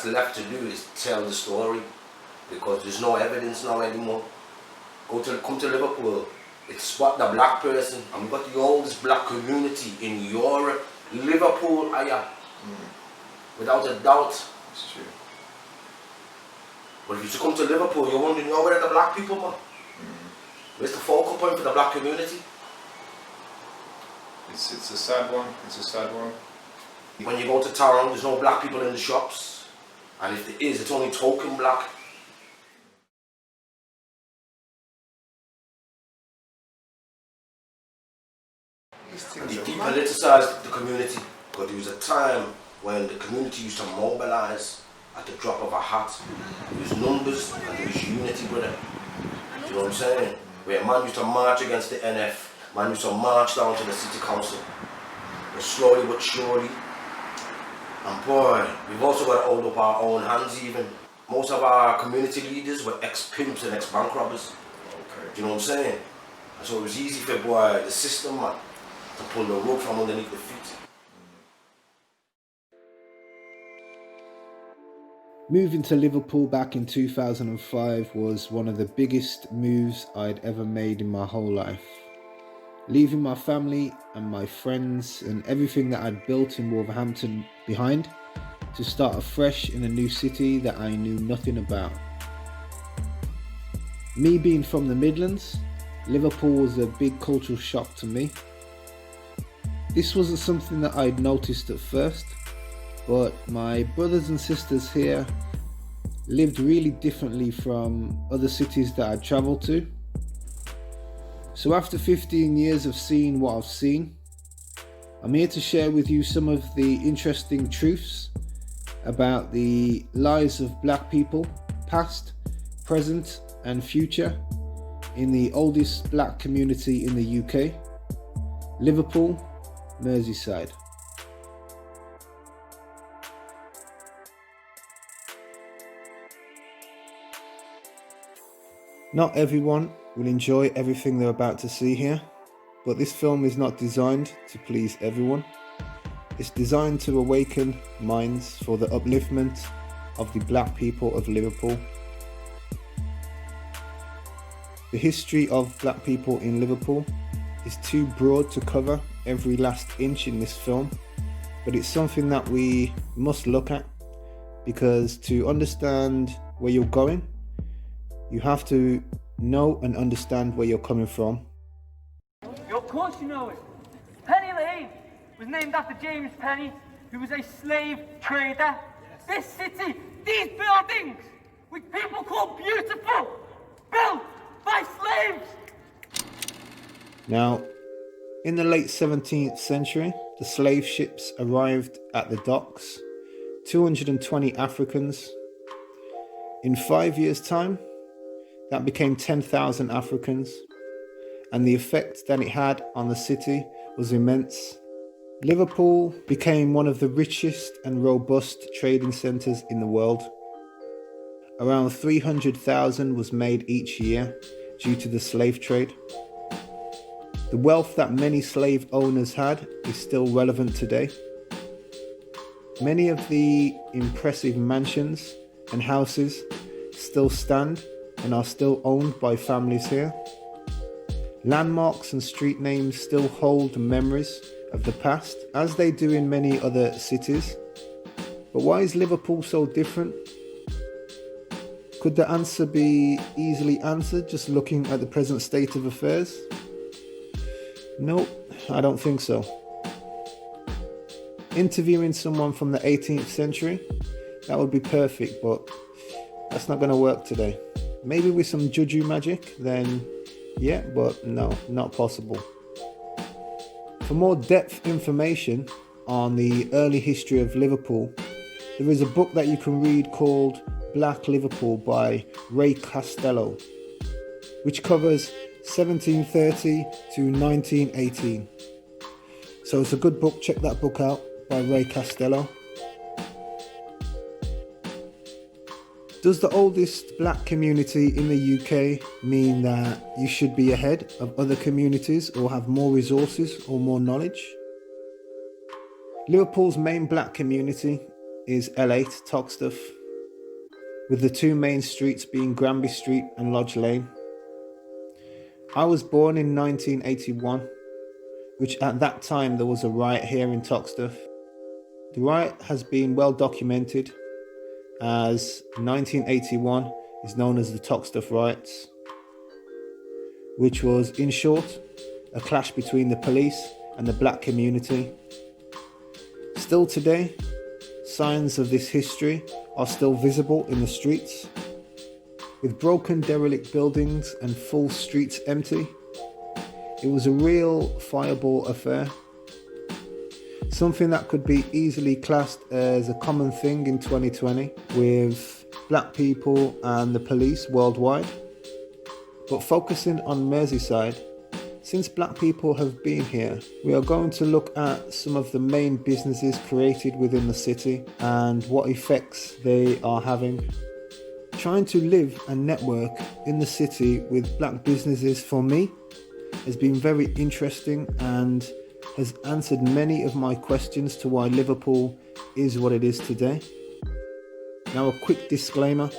that's left to do is tell the story, because there's no evidence now anymore. Come to Liverpool, it's spot the black person, and we've got the oldest black community in Europe. Liverpool, without a doubt. It's true. But if you come to Liverpool, you're wondering, where are the black people, man? Where's the focal point for the black community? It's a sad one. It's a sad one. When you go to town, there's no black people in the shops, and if there is, it's only token black. And they depoliticised the community, because there was a time when the community used to mobilise at the drop of a hat. There was numbers and there was unity with it. Do you know what I'm saying? Where man used to march against the NF, man used to march down to the city council. But slowly but surely, and boy, we've also got to hold up our own hands even. Most of our community leaders were ex-pimps and ex-bank robbers. Okay. Do you know what I'm saying? And so it was easy for the system, man, to pull the rug from underneath the feet. Moving to Liverpool back in 2005 was one of the biggest moves I'd ever made in my whole life. Leaving my family and my friends and everything that I'd built in Wolverhampton behind to start afresh in a new city that I knew nothing about. Me being from the Midlands, Liverpool was a big cultural shock to me. This wasn't something that I'd noticed at first, but my brothers and sisters here lived really differently from other cities that I'd travelled to. So after 15 years of seeing what I've seen, I'm here to share with you some of the interesting truths about the lives of black people, past, present and future, in the oldest black community in the UK, Liverpool, Merseyside. Not everyone will enjoy everything they're about to see here, but this film is not designed to please everyone. It's designed to awaken minds for the upliftment of the black people of Liverpool. The history of black people in Liverpool is too broad to cover every last inch in this film, but it's something that we must look at, because to understand where you're going, you have to know and understand where you're coming from. Of course you know it. Penny Lane was named after James Penny, who was a slave trader. This city, these buildings, which people call beautiful, built by slaves. Now, in the late 17th century, the slave ships arrived at the docks, 220 Africans. In 5 years' time, that became 10,000 Africans, and the effect that it had on the city was immense. Liverpool became one of the richest and robust trading centres in the world. Around 300,000 was made each year due to the slave trade. The wealth that many slave owners had is still relevant today. Many of the impressive mansions and houses still stand and are still owned by families here. Landmarks and street names still hold memories of the past, as they do in many other cities. But why is Liverpool so different? Could the answer be easily answered just looking at the present state of affairs? Nope, I don't think so. Interviewing someone from the 18th century, that would be perfect, but that's not going to work today. Maybe with some juju magic, then yeah, but no, not possible. For more depth information on the early history of Liverpool, there is a book that you can read called Black Liverpool by Ray Costello, which covers 1730 to 1918. So it's a good book, check that book out by Ray Costello. Does the oldest black community in the UK mean that you should be ahead of other communities or have more resources or more knowledge? Liverpool's main black community is L8 Toxteth, with the two main streets being Granby Street and Lodge Lane. I was born in 1981, which at that time there was a riot here in Toxteth. The riot has been well documented, as 1981 is known as the Toxteth riots, which was, in short, a clash between the police and the black community. Still today, signs of this history are still visible in the streets, with broken derelict buildings and full streets empty. It was a real fireball affair, something that could be easily classed as a common thing in 2020 with black people and the police worldwide. But focusing on Merseyside, since black people have been here, we are going to look at some of the main businesses created within the city and what effects they are having. Trying to live and network in the city with black businesses for me has been very interesting and has answered many of my questions to why Liverpool is what it is today. Now, a quick disclaimer.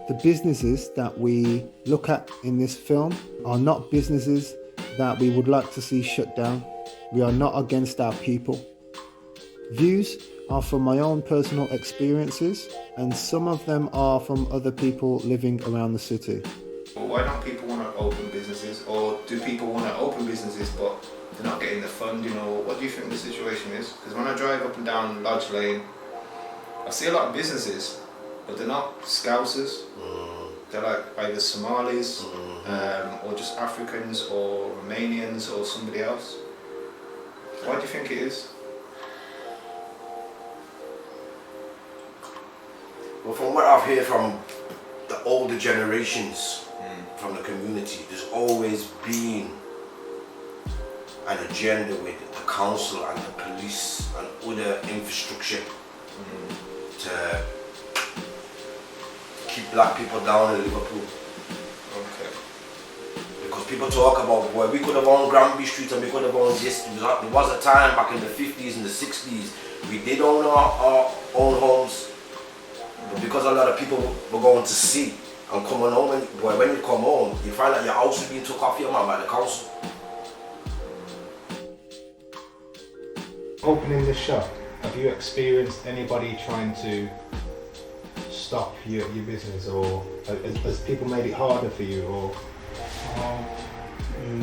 The businesses that we look at in this film are not businesses that we would like to see shut down. We are not against our people. Views are from my own personal experiences, and some of them are from other people living around the city. Why don't people want to open businesses, or do people want to open businesses but they're not getting the fund? You know, what do you think the situation is? Because when I drive up and down Lodge Lane, I see a lot of businesses, but they're not Scousers. They're like either Somalis, or just Africans, or Romanians, or somebody else. Why do you think it is? Well, from what I've heard from the older generations from the community, there's always been an agenda with the council and the police and other infrastructure to keep black people down in Liverpool. Okay. Because people talk about, boy, we could have owned Granby Street and we could have owned this. There was a time back in the 50s and the 60s, we did own our own homes. But because a lot of people were going to sea and coming home, and boy, when you come home, you find that your house is being took off your man by the council. Opening the shop, have you experienced anybody trying to stop your business, or has people made it harder for you, or?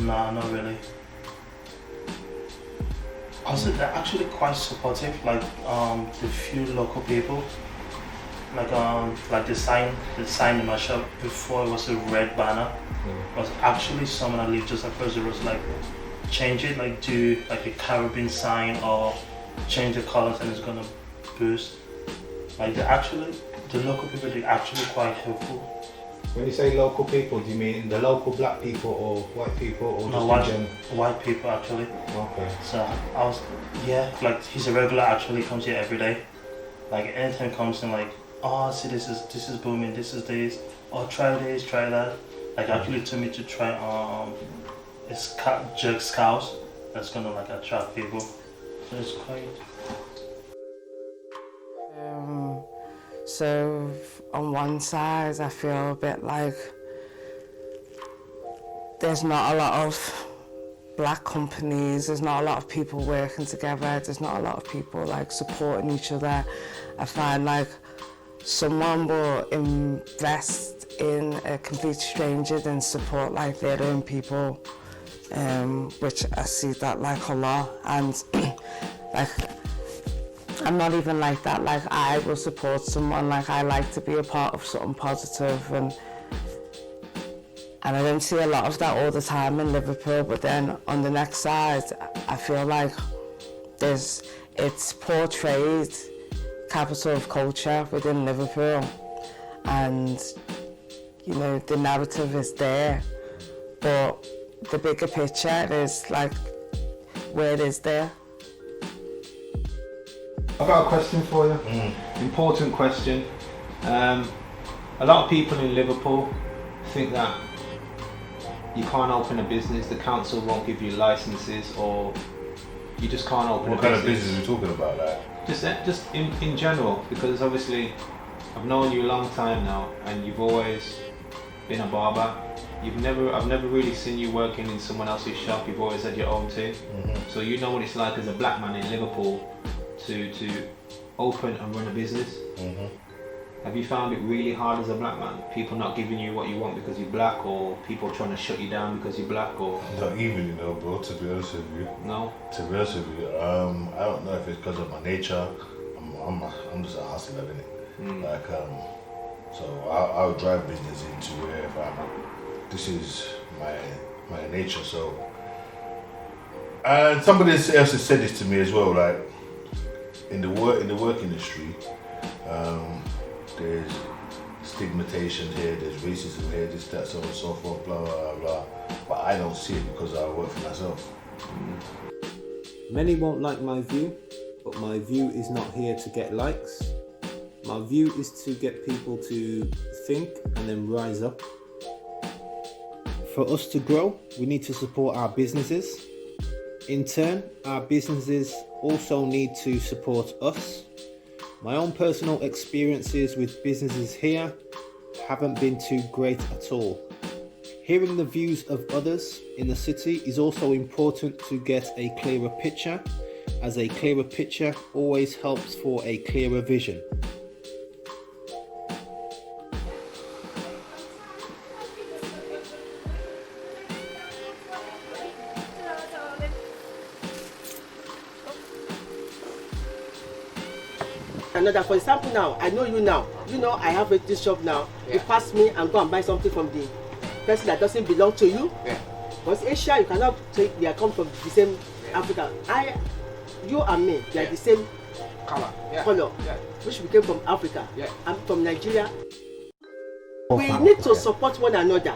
Nah, not really. They're actually quite supportive, like the few local people. Like the sign in my shop before, it was a red banner. It was actually someone I lived just across the road, like change it, like do like a Caribbean sign or change the colors and it's gonna boost. Like the local people, they're actually quite helpful. When you say local people, do you mean the local black people or white people, or No, white people actually. Okay. So like he's a regular, actually comes here every day. Like anytime comes in, like, oh, see, this is booming, this is this, oh, try this, try that. Like actually told me to try it's jerk scouts that's gonna like attract people. So it's quite. So on one side, I feel a bit like there's not a lot of black companies, there's not a lot of people working together, there's not a lot of people like supporting each other. I find like someone will invest in a complete stranger than support like their own people, which I see that like a lot. And like I'm not even like that. Like I will support someone, like I like to be a part of something positive, and I don't see a lot of that all the time in Liverpool. But then on the next side, I feel like it's portrayed capital of culture within Liverpool, and you know the narrative is there, but the bigger picture is like where it is there. I've got a question for you. Important question. A lot of people in Liverpool think that you can't open a business, the council won't give you licenses, or you just can't open a business. What kind of business are we talking about? Like? Just in general, because obviously I've known you a long time now, and you've always been a barber. I've never really seen you working in someone else's shop. You've always had your own thing. So you know what it's like as a black man in Liverpool to open and run a business. Have you found it really hard as a black man? People not giving you what you want because you're black, or people trying to shut you down because you're black, or? Not even, you know, bro, to be honest with you. No? To be honest with you, I don't know if it's because of my nature. I'm just a hustler, innit? Like, so I'll drive business into wherever I'm at. This is my nature, so. And somebody else has said this to me as well, like, in the work industry, there's stigmatization here, there's racism here, this, that, so on and so forth, blah, blah, blah. But I don't see it because I work for myself. Many won't like my view, but my view is not here to get likes. My view is to get people to think and then rise up. For us to grow, we need to support our businesses. In turn, our businesses also need to support us. My own personal experiences with businesses here haven't been too great at all. Hearing the views of others in the city is also important to get a clearer picture, as a clearer picture always helps for a clearer vision. Another, for example, now I know you now. You know I have this shop now. You pass me and go and buy something from the person that doesn't belong to you. Because Asia, you cannot say they come from the same Africa. You and me, they are the same color, which we came from Africa. I'm from Nigeria. We need to support one another.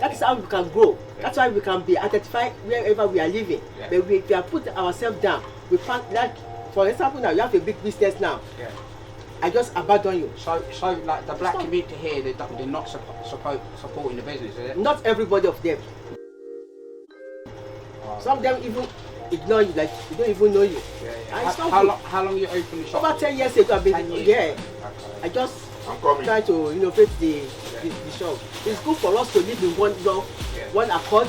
That is how we can grow. That's why we can be identified wherever we are living. But we have put ourselves down. We find, like, for example, now you have a big business now. I just abandon you. So like the black community here, they're not supporting the business, is it? Not everybody of them. Some of them even ignore you, like they don't even know you. How long you open the shop? About 10 years ago, I've been I just try to innovate the shop. It's good for us to live in one accord.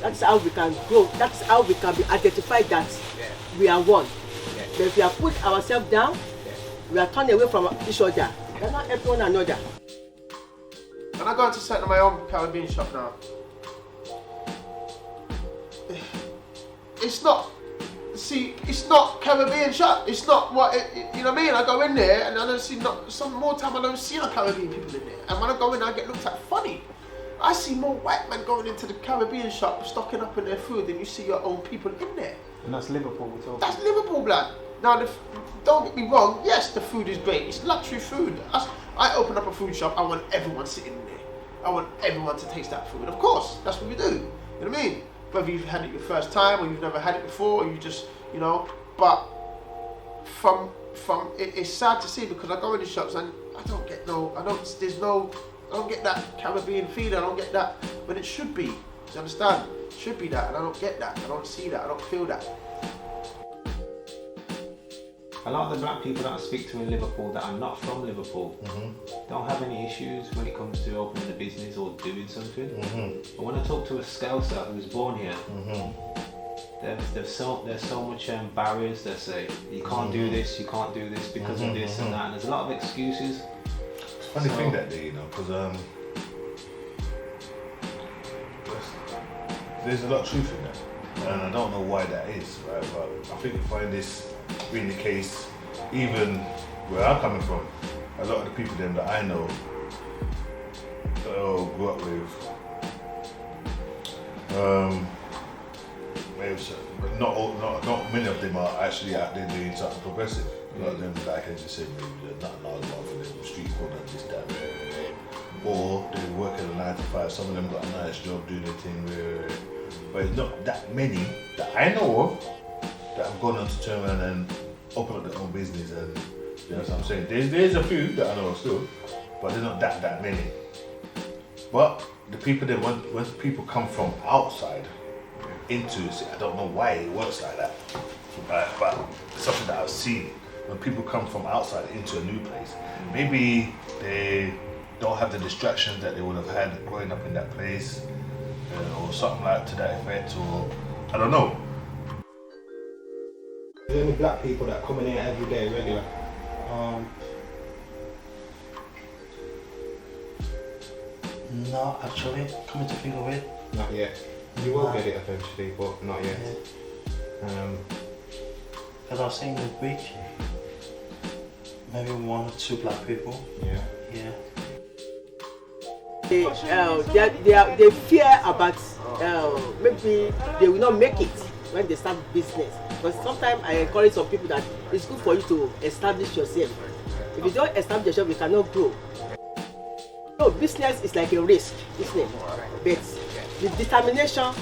That's how we can grow. That's how we can be identified that we are one. But if we have put ourselves down, we are turned away from each other. We are not helping one another. When I go into setting my own Caribbean shop now, it's not Caribbean shop. It's not what you know what I mean. I go in there and I don't see some more time. I don't see no Caribbean people in there. And when I go in, I get looked at funny. I see more white men going into the Caribbean shop, stocking up on their food, than you see your own people in there. And that's Liverpool we're talking. That's Liverpool, blood. Now, don't get me wrong. Yes, the food is great. It's luxury food. I open up a food shop. I want everyone sitting in there. I want everyone to taste that food. Of course, that's what we do. You know what I mean? Whether you've had it your first time or you've never had it before, or you just, you know. But it's sad to see, because I go in the shops and I don't get I don't get that Caribbean feeling. I don't get that when it should be. Do you understand? It should be that, and I don't get that. I don't see that. I don't feel that. A lot of the black people that I speak to in Liverpool that are not from Liverpool don't have any issues when it comes to opening a business or doing something. But when I talk to a Scouser who was born here, there's so much barriers. They say you can't do this, you can't do this because of this and that, and there's a lot of excuses. It's a funny thing that day, you know, because there's a lot of truth in that, and I don't know why that is, right? But I think you find this being the case even where I'm coming from. A lot of the people then that I know that I grew up with, but not many of them are actually out there doing something progressive. A lot of them, like I just said, maybe they're not allowed for them street corner, this, that, or they work at a 9 to 5. Some of them got a nice job doing their thing, but it's not that many that I know of that have gone on to turn around and open up their own business, and you know what I'm saying? There's a few that I know of still, but they're not that many. But the people that when people come from outside into it, I don't know why it works like that, but it's something that I've seen when people come from outside into a new place, maybe they don't have the distractions that they would have had growing up in that place, or something like to that effect, or I don't know. Are there any black people that come in here every day regular? No, actually, coming to think of it. Not yet. You will get it eventually, but not yet. Because I've seen a week, maybe 1 or 2 black people. Yeah. They fear about maybe they will not make it when they start business. Because sometimes I encourage some people that it's good for you to establish yourself. If you don't establish yourself, you cannot grow. No, business is like a risk, isn't it? But the determination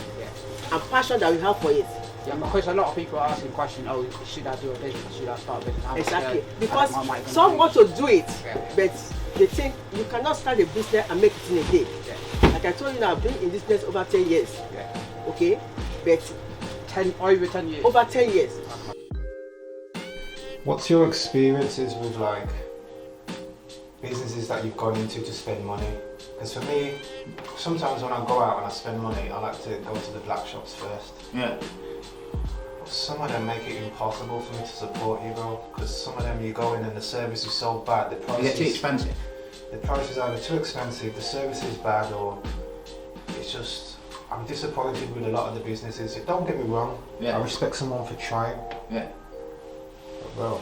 and passion that we have for it. Yeah, because a lot of people are asking the question, oh, should I do a business? Should I start a business? Exactly. Because some want to do it, but they think you cannot start a business and make it in a day. Like I told you now, I've been in business over 10 years. Okay? But over 10 years. Over 10 years. What's your experiences with like businesses that you've gone into to spend money? Because for me, sometimes when I go out and I spend money, I like to go to the black shops first. Yeah. But some of them make it impossible for me to support you, bro. Because some of them you go in and the service is so bad, the price is too expensive. The price is either too expensive, the service is bad, or it's just, I'm disappointed with a lot of the businesses. Don't get me wrong, I respect someone for trying. Yeah. But bro,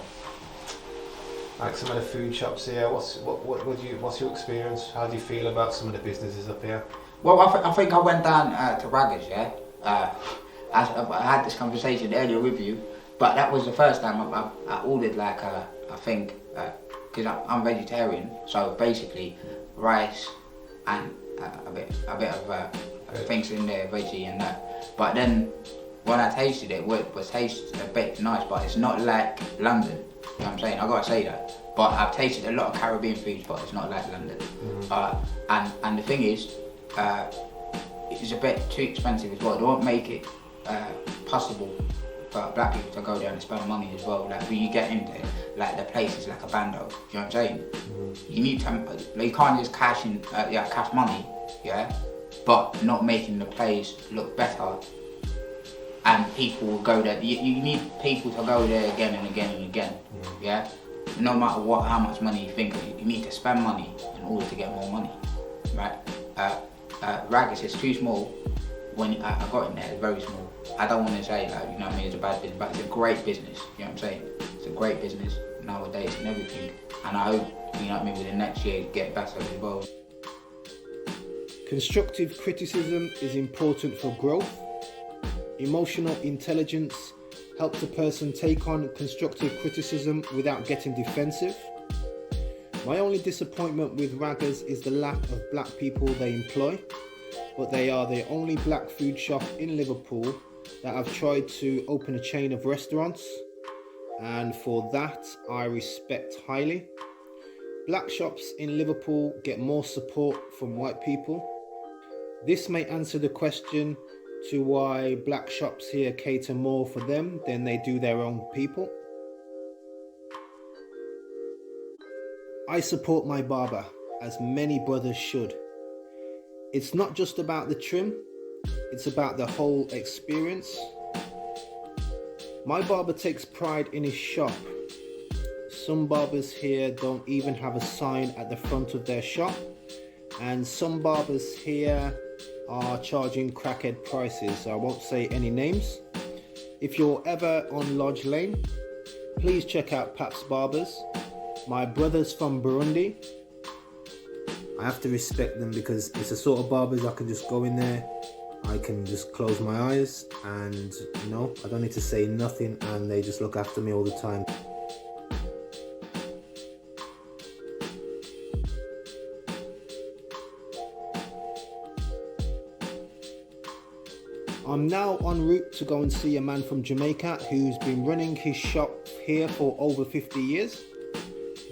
like some of the food shops here, what's your experience? How do you feel about some of the businesses up here? Well, I think I went down to Raggers, yeah. I had this conversation earlier with you, but that was the first time I ordered like I think because I'm vegetarian, so basically rice and a bit of things in there, veggie and that. But then when I tasted it, it was tasted a bit nice, but it's not like London. You know what I'm saying? I gotta say that. But I've tasted a lot of Caribbean foods, but it's not like London. And the thing is, it's a bit too expensive as well. They won't make it possible for black people to go there and spend money as well. Like when you get in there, like the place is like a bando. You know what I'm saying? You need to, you can't just cash money, yeah, but not making the place look better. And people will go there. You need people to go there again and again and again, yeah. No matter how much money you think, you need to spend money in order to get more money, right? Raggers is too small. When I got in there, it's very small. I don't want to say like, you know what I mean, it's a bad business, but it's a great business. You know what I'm saying? It's a great business nowadays and everything. And I hope, you know what I mean, within the next year get better as well. Constructive criticism is important for growth. Emotional intelligence helps a person take on constructive criticism without getting defensive. My only disappointment with Raggers is the lack of black people they employ, but they are the only black food shop in Liverpool that have tried to open a chain of restaurants, and for that I respect highly. Black shops in Liverpool get more support from white people. This may answer the question to why black shops here cater more for them than they do their own people. I support my barber, as many brothers should. It's not just about the trim, it's about the whole experience. My barber takes pride in his shop. Some barbers here don't even have a sign at the front of their shop, and some barbers here are charging crackhead prices, so I won't say any names. If you're ever on Lodge Lane, please check out Pap's Barbers. My brother's from Burundi. I have to respect them because it's the sort of barbers I can just go in there, I can just close my eyes and I don't need to say nothing, and they just look after me all the time. I'm now en route to go and see a man from Jamaica who's been running his shop here for over 50 years.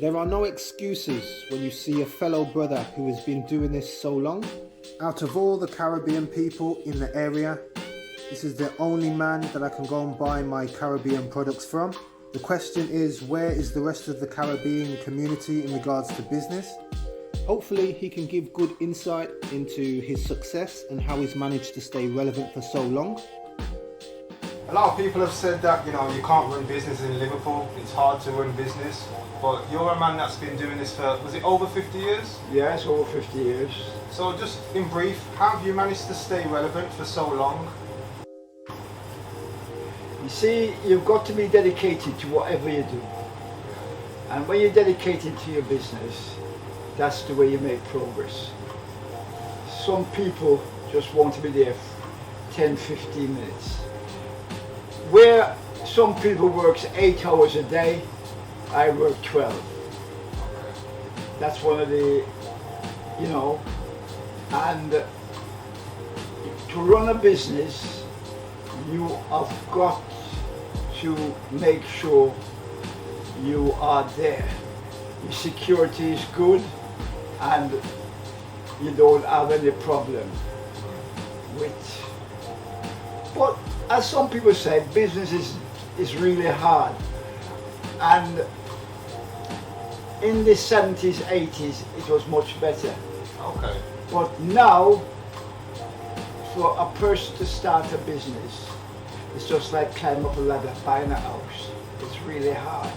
There are no excuses when you see a fellow brother who has been doing this so long. Out of all the Caribbean people in the area, this is the only man that I can go and buy my Caribbean products from. The question is, where is the rest of the Caribbean community in regards to business? Hopefully he can give good insight into his success and how he's managed to stay relevant for so long. A lot of people have said that, you know, you can't run business in Liverpool, it's hard to run business, but you're a man that's been doing this for, was it over 50 years? Yeah, it's over 50 years. So just in brief, how have you managed to stay relevant for so long? You see, you've got to be dedicated to whatever you do. And when you're dedicated to your business, that's the way you make progress. Some people just want to be there 10, 15 minutes. Where some people work 8 hours a day, I work 12. That's one of the, you know, and to run a business, you have got to make sure you are there. Your security is good and you don't have any problem with. But as some people say, business is really hard. And in the 70s, 80s, it was much better. Okay. But now, for a person to start a business, it's just like climbing up a ladder, buying a house. It's really hard.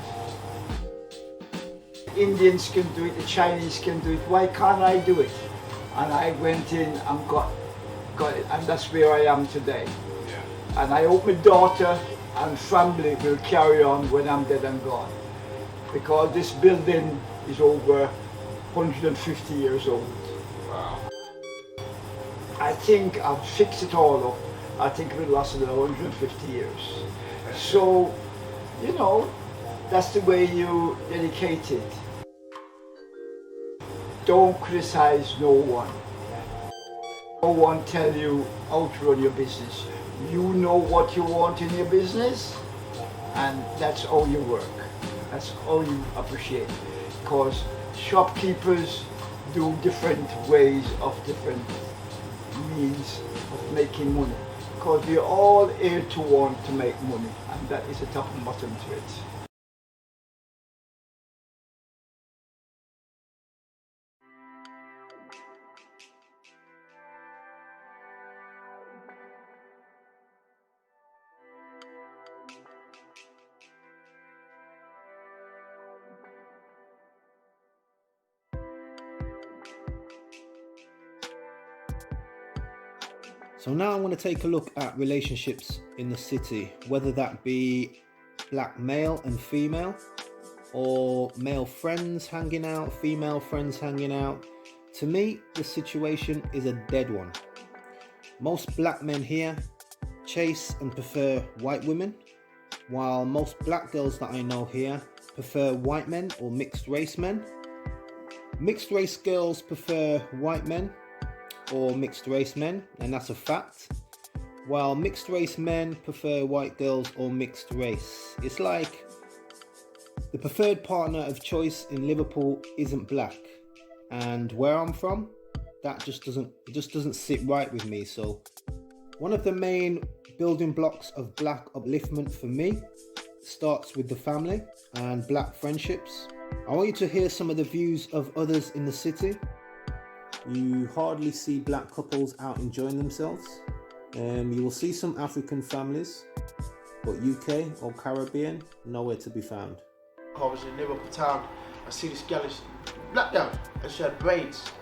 Indians can do it, the Chinese can do it, why can't I do it? And I went in and got it, and that's where I am today. Yeah. And I hope my daughter and family will carry on when I'm dead and gone. Because this building is over 150 years old. Wow. I think I've fixed it all up. I think it will last another 150 years. So, you know, that's the way you dedicate it. Don't criticize no one. No one tell you how to run your business. You know what you want in your business, and that's how you work. That's all you appreciate. Because shopkeepers do different ways of different means of making money. Because we're all here to want to make money, and that is the top and bottom to it. So now I want to take a look at relationships in the city, whether that be black male and female, or male friends hanging out, female friends hanging out. To me, the situation is a dead one. Most black men here chase and prefer white women, while most black girls that I know here prefer white men or mixed race men. Mixed race girls prefer white men or mixed race men, and that's a fact, while mixed race men prefer white girls or mixed race. It's like the preferred partner of choice in Liverpool isn't black, and where I'm from, that just doesn't sit right with me. So one of the main building blocks of black upliftment for me starts with the family and black friendships. I want you to hear some of the views of others in the city. You hardly see black couples out enjoying themselves. You will see some African families, but UK or Caribbean, nowhere to be found. I was in Liverpool town, I see this girl, black girl, and she had braids.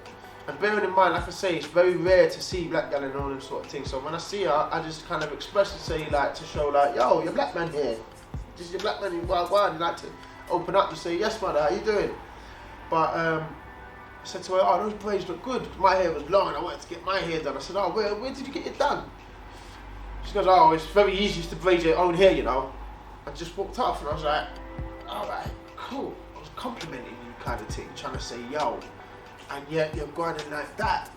And bearing in mind, like I say, it's very rare to see black girl and all them sort of things. So when I see her, I just kind of express and say, like, to show, like, yo, you're black man here. This is your black man in Wild Wild. You like to open up, you say, yes, mother, how you doing? But I said to her, oh, those braids look good. My hair was long and I wanted to get my hair done. I said, oh, where did you get it done? She goes, oh, it's very easy to braid your own hair, you know. I just walked off and I was like, all right, cool. I was complimenting you kind of thing, trying to say, yo, and yet you're going in like that.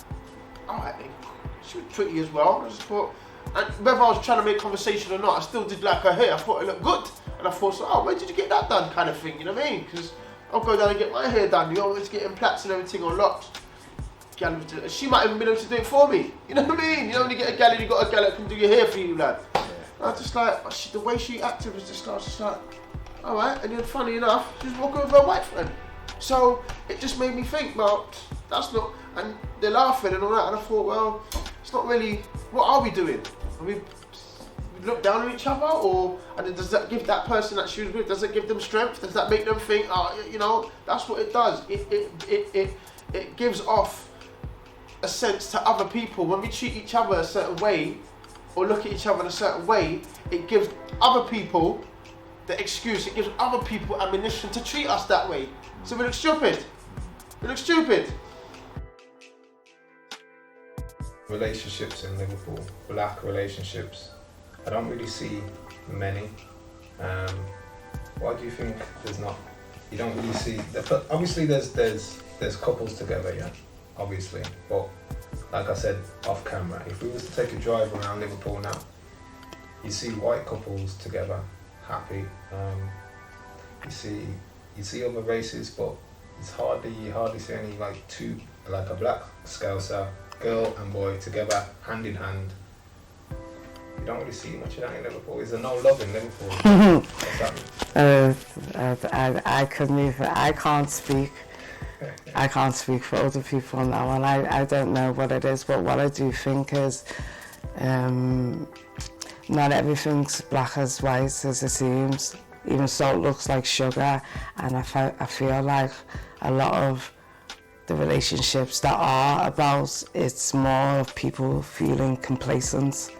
All right, then. She was pretty as well. I just thought, and whether I was trying to make conversation or not, I still did like her hair. I thought it looked good. And I thought, so, oh, where did you get that done kind of thing, you know what I mean? Because I'll go down and get my hair done. You always getting plaits and everything or locks. She might even be able to do it for me. You know what I mean? You only get a gal, you got a gal that can do your hair for you, lad. And I just like, the way she acted was just, I was just like, all right, and then funny enough, she's walking with her white friend. So it just made me think, well, that's not, and they're laughing and all that, and I thought, well, it's not really, what are we doing? Are we look down on each other, or, and then does that give that person that she was with, does it give them strength? Does that make them think, oh, you know, that's what it does. It gives off a sense to other people. When we treat each other a certain way, or look at each other in a certain way, it gives other people the excuse, it gives other people ammunition to treat us that way. So we look stupid. We look stupid. Relationships in Liverpool, black relationships, I don't really see many. Why do you think there's not? You don't really see. Obviously, there's couples together, yeah. Obviously, but like I said off camera, if we was to take a drive around Liverpool now, you see white couples together, happy. You see other races, but you hardly see any like a black Scouser, girl and boy together, hand in hand. You don't really see much of that in Liverpool. Is there no love in Liverpool? What's that? I can't speak. I can't speak for other people now, and I don't know what it is, but what I do think is not everything's black as white as it seems. Even salt looks like sugar, and I feel like a lot of the relationships that are about, it's more of people feeling complacent.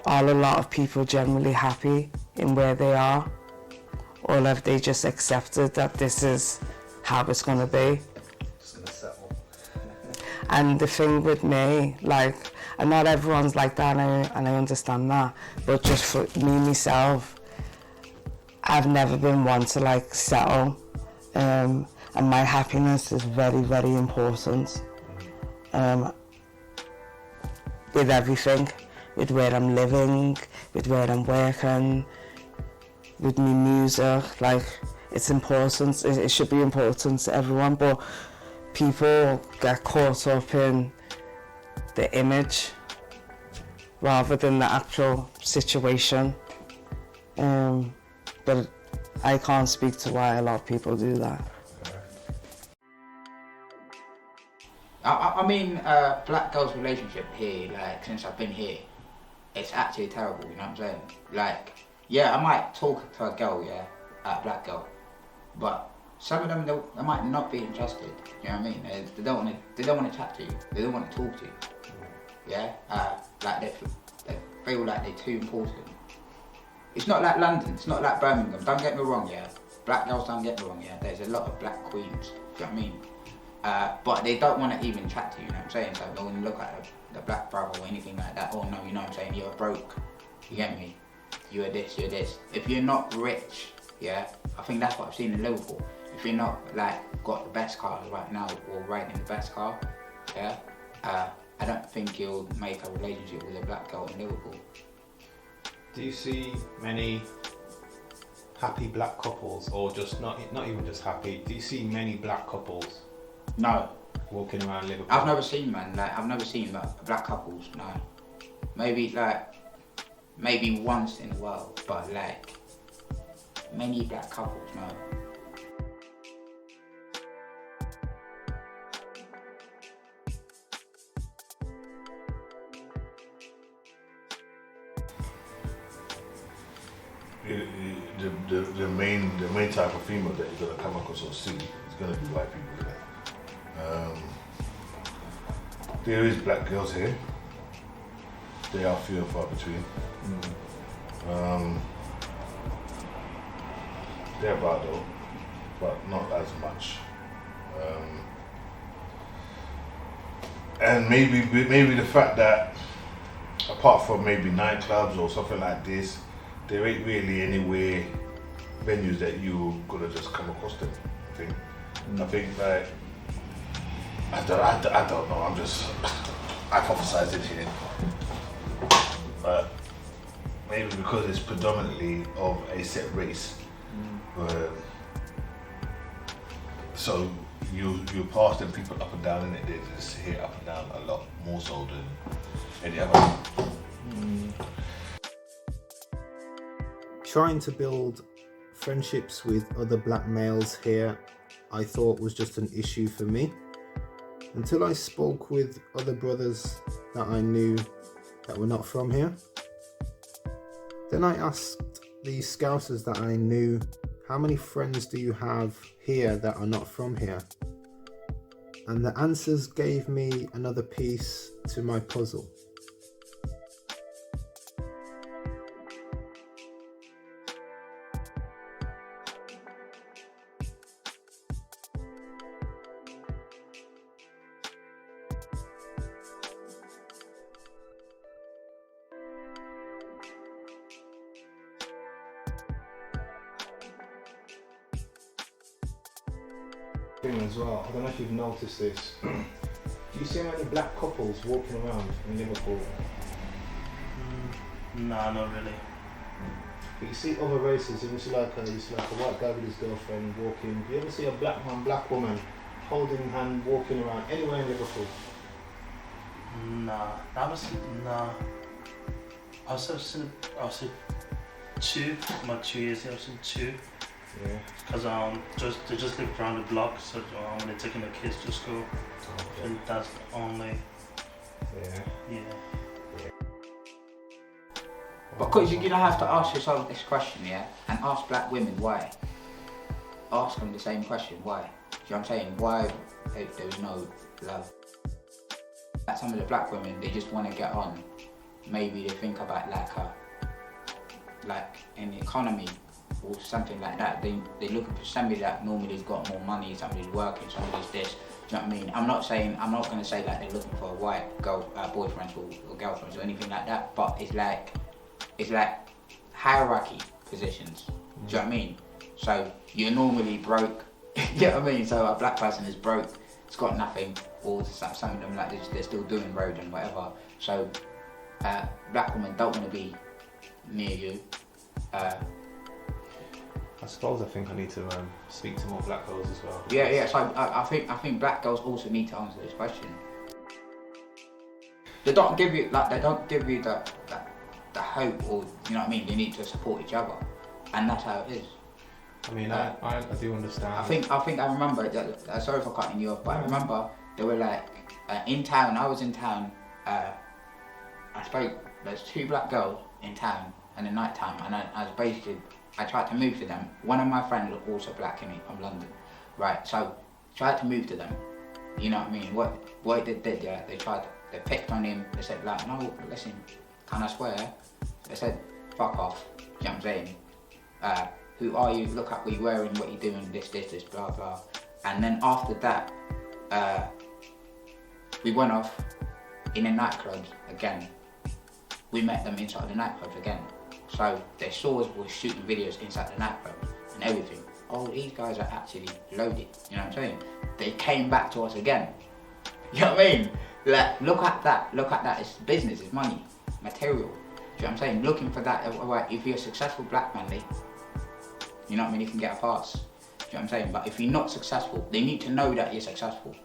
Are a lot of people generally happy in where they are, or have they just accepted that this is how it's going to be? Just going to settle. And the thing with me, like, and not everyone's like that, and I understand that, but just for me myself, I've never been one to like settle, and my happiness is very, very important. With everything, with where I'm living, with where I'm working, with my music, like, it's important, it should be important to everyone, but people get caught up in the image rather than the actual situation. But I can't speak to why a lot of people do that. I mean, black girls' relationship here, like, since I've been here, it's actually terrible, you know what I'm saying? Like, yeah, I might talk to a girl, yeah, a black girl, but some of them, they might not be interested, you know what I mean? They don't want to chat to you, they don't want to talk to you, yeah? Like, they feel like they're too important. It's not like London, it's not like Birmingham, don't get me wrong, yeah? Black girls, don't get me wrong, yeah? There's a lot of black queens, do you know what I mean? But they don't want to even chat to you, you know what I'm saying? So they wouldn't look at the black brother or anything like that. Oh no, you know what I'm saying? You're broke. You get me? You're this, you're this. If you're not rich, yeah, I think that's what I've seen in Liverpool. If you're not like got the best cars right now or riding the best car, yeah, I don't think you'll make a relationship with a black girl in Liverpool. Do you see many happy black couples, or just not even just happy? Do you see many black couples? No. Walking around Liverpool? I've never seen black couples, no. Maybe once in a while, but like, many black couples, no. The main type of female that you're gonna come across or see is gonna be white people, isn't it? There is black girls here. They are few and far between. They're about though, but not as much. And maybe the fact that apart from maybe nightclubs or something like this, there ain't really anywhere venues that you're gonna just come across them. I think like I don't know. I'm just hypothesizing here, but maybe because it's predominantly of a set race, so you pass them people up and down, and they just hit up and down a lot more so than any other. trying to build friendships with other black males here, I thought was just an issue for me, until I spoke with other brothers that I knew that were not from here. Then I asked the Scousers that I knew, how many friends do you have here that are not from here? And the answers gave me another piece to my puzzle. Thing as well, I don't know if you've noticed this. Do you see many black couples walking around in Liverpool? Nah, not really. But you see other races, and you see like a white guy with his girlfriend walking. Do you ever see a black man, black woman holding hand walking around anywhere in Liverpool? Nah, I've seen two. My 2 years here, I've seen two. Yeah. Because they just live around the block, so when they're taking the kids to school, Okay. and that's the only. Yeah. Because you're gonna have to ask yourself this question, yeah, and ask black women why. Ask them the same question, why? Do you know what I'm saying? Why there was no love? Like some of the black women, they just want to get on. Maybe they think about like in the economy or something like that. They're looking for somebody that normally has got more money, somebody's working, somebody's this. Do you know what I mean? I'm not going to say like they're looking for a white girl, boyfriends or girlfriends or anything like that. But it's like hierarchy positions. Do you know what I mean? So you're normally broke. You know what I mean? So a black person is broke, it's got nothing, or some of them like they're still doing road and whatever. So black women don't want to be near you. I suppose I need to speak to more black girls as well. Yeah. So I think black girls also need to answer this question. They don't give you the hope, or you know what I mean. They need to support each other, and that's how it is. I mean, I do understand. I think I remember. Sorry for cutting you off, but I remember they were like in town. I was in town. There's two black girls in town, and at night time, and I tried to move to them. One of my friends was also black from London, right? So tried to move to them. You know what I mean? What they did, yeah? They picked on him. They said like, no, listen, can I swear? They said, fuck off. You know what I'm saying? Who are you? Look at what you're wearing, what you're doing, this, blah, blah. And then after that, we went off in a nightclub again. We met them inside the nightclub again. So they saw us, we were shooting videos inside the nightclub and everything. Oh, these guys are actually loaded. You know what I'm saying? They came back to us again. You know what I mean? Like, look at that. It's business, it's money, material. Do you know what I'm saying? Looking for that. If you're a successful black man, you know what I mean, you can get a pass. Do you know what I'm saying? But if you're not successful, they need to know that you're successful.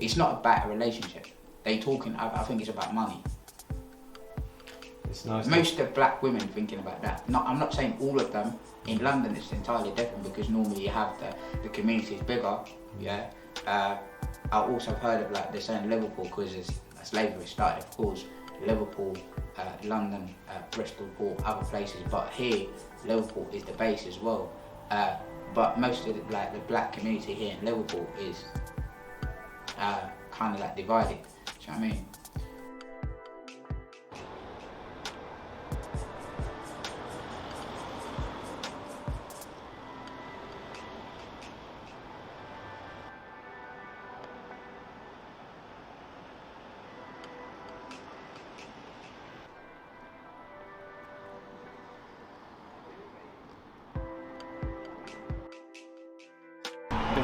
It's not about a relationship. I think it's about money. It's nice. Most of black women thinking about that. I'm not saying all of them. In London it's entirely different because normally you have the community is bigger, yeah. I also heard of like they're saying Liverpool because slavery started, of course. Liverpool, London, Bristol, Port, other places, but here Liverpool is the base as well. But most of the black community here in Liverpool is kind of like divided. Do you know what I mean?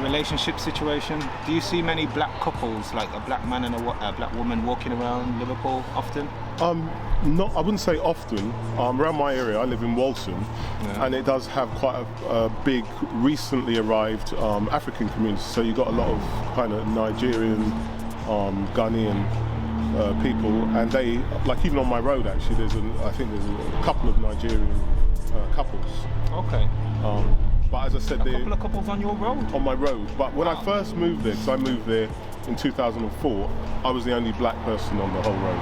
Relationship situation. Do you see many black couples, like a black man and a black woman, walking around Liverpool often? Not, I wouldn't say often. Around my area, I live in Walton, and it does have quite a big, recently arrived African community. So you've got a lot of kind of Nigerian, Ghanaian people, and they, like even on my road actually, I think there's a couple of Nigerian couples. Okay. But as I said, A couple of couples on your road? On my road. But when I first moved there, because I moved there in 2004, I was the only black person on the whole road.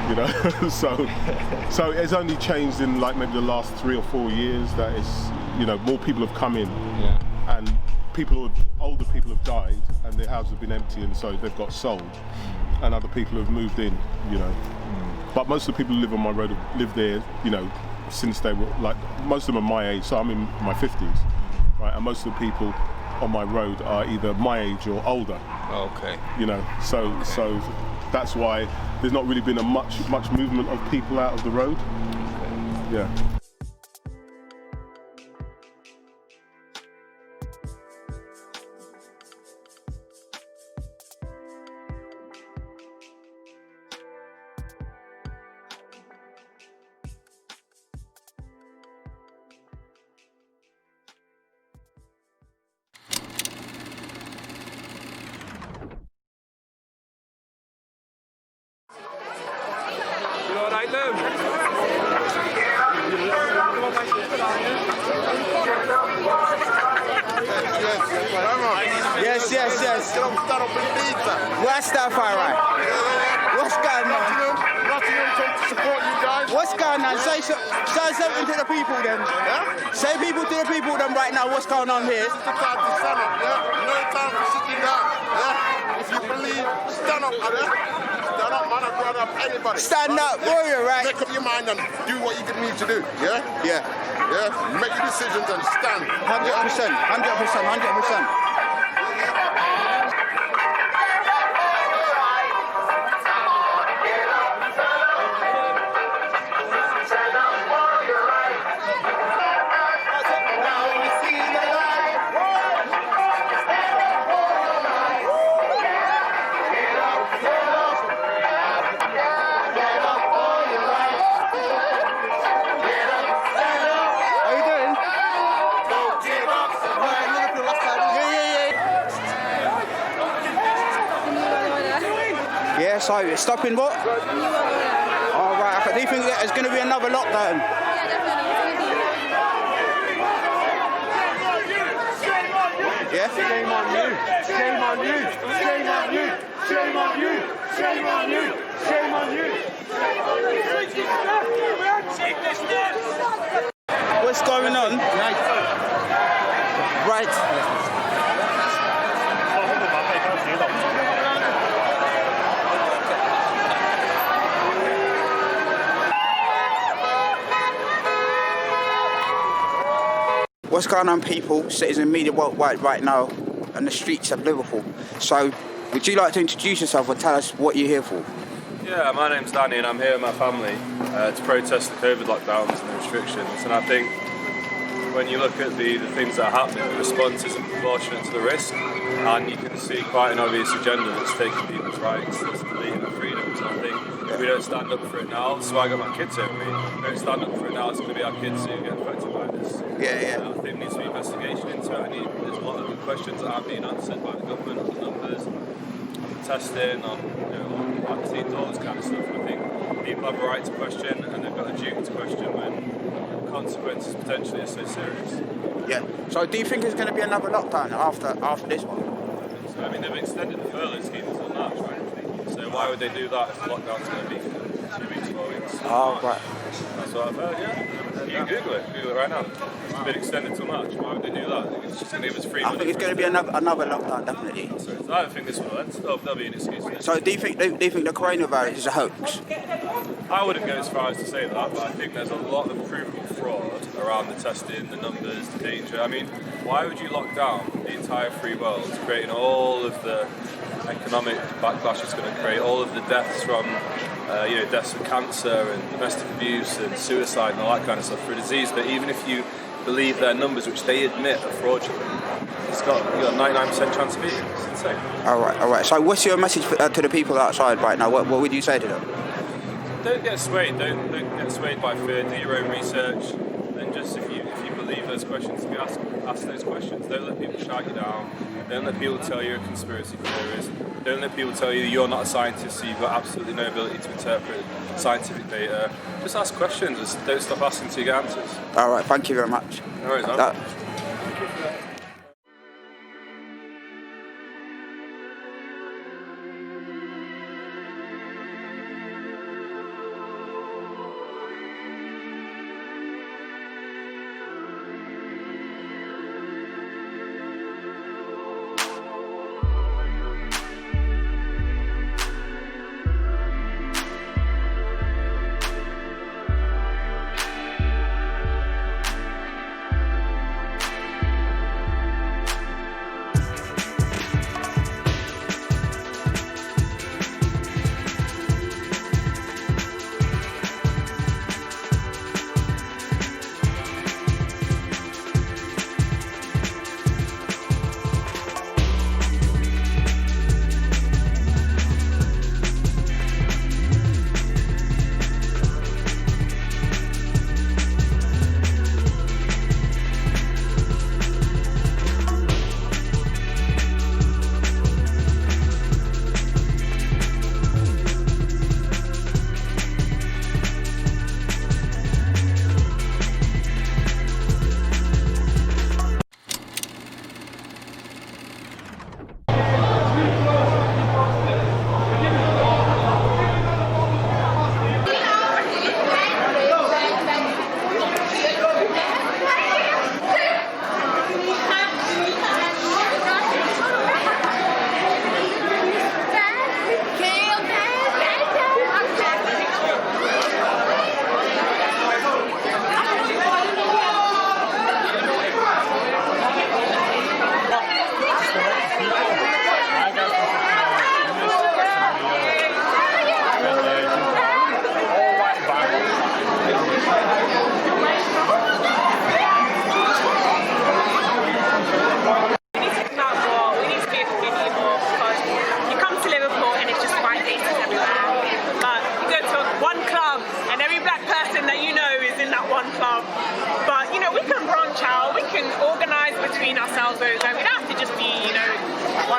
You know, so it's only changed in like maybe the last 3 or 4 years that it's, you know, more people have come in, and older people have died, and their houses have been empty, and so they've got sold, and other people have moved in, you know. But most of the people who live on my road have lived there, you know, since they were like, most of them are my age, so I'm in my 50s, right? And most of the people on my road are either my age or older. Okay. You know, so that's why there's not really been a much movement of people out of the road. Okay. Yeah. Yes. What's that far right? What's going on? Nottingham to support you guys. What's going on? Say something to the people then. Yeah? Say people to the people then right now. What's going on here? This is the time to stand up, yeah? No time for sitting down, yeah? If you believe, stand up, yeah? Stand up, man, and brother up anybody. Stand up, warrior, right? Make up your mind and do what you need to do, yeah? Yeah. Make your decisions and stand. 100%. So you're stopping what? All right. Do you think there's going to be another lockdown? Yeah. Shame on you. Shame on you. Shame on you. Shame on you. Shame on you. Shame on you. What's going on? Right. What's going on, people? Citizen media worldwide right now on the streets of Liverpool. So, would you like to introduce yourself or tell us what you're here for? Yeah, my name's Danny and I'm here with my family to protest the COVID lockdowns and the restrictions. And I think when you look at the things that are happening, the response isn't proportionate to the risk. And you can see quite an obvious agenda that's taking people's rights, that's deleting their freedoms. And I think if we don't stand up for it now, that's why I got my kids here with me. If we don't stand up for it now, it's going to be our kids who get affected by this. Yeah. I think there needs to be investigation into it. There's a lot of good questions that aren't being answered by the government on the numbers, on the testing, on vaccines, all this kind of stuff. And I think people have a right to question and they've got a duty to question when the consequences potentially are so serious. Yeah. So do you think there's going to be another lockdown after this one? So, I mean, they've extended the furlough scheme until March, right? So why would they do that if the lockdown's going to be for 2 weeks, 4 weeks? Oh, right. That's what I've heard, yeah. You can Google it right now. It's been extended till March. Why would they do that? It's just going to give us free money. I think it's going to be another lockdown, definitely. So I don't think this will end. There'll be an excuse. So do you think the coronavirus is a hoax? I wouldn't go as far as to say that, but I think there's a lot of provable fraud around the testing, the numbers, the danger. I mean, why would you lock down the entire free world, creating all of the economic backlash it's going to create, all of the deaths from deaths of cancer and domestic abuse and suicide and all that kind of stuff for a disease that even if you believe their numbers, which they admit are fraudulent, you got a 99% chance of beating it. It's insane. All right. So what's your message to the people outside right now? What would you say to them? Don't get swayed. Don't get swayed by fear. Do your own research, and just if you believe those questions to be asked ask those questions. Don't let people shout you down. Don't let people tell you you're a conspiracy theorist. Don't let people tell you you're not a scientist, so you've got absolutely no ability to interpret scientific data. Just ask questions. Just don't stop asking till you get answers. All right, thank you very much. No worries, man.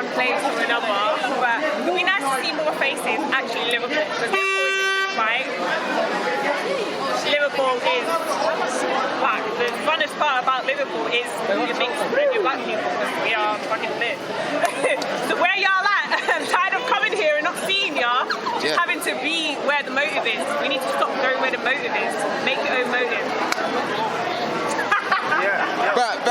one place or another, but it would be nice to see more faces actually in Liverpool, because Liverpool is right. Liverpool is black. The funnest part about Liverpool is it makes plenty of black people, because we are fucking lit. So where y'all at? I'm tired of coming here and not seeing y'all, having to be where the motive is. We need to stop going where the motive is. Make your own motive. But.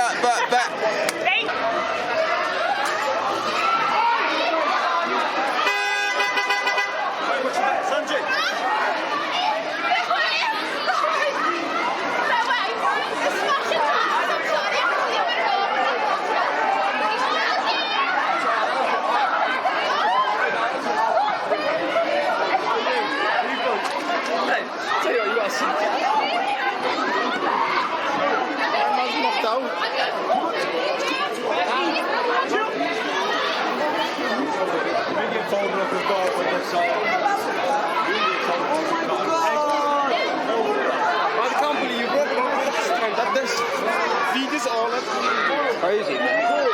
Crazy, man.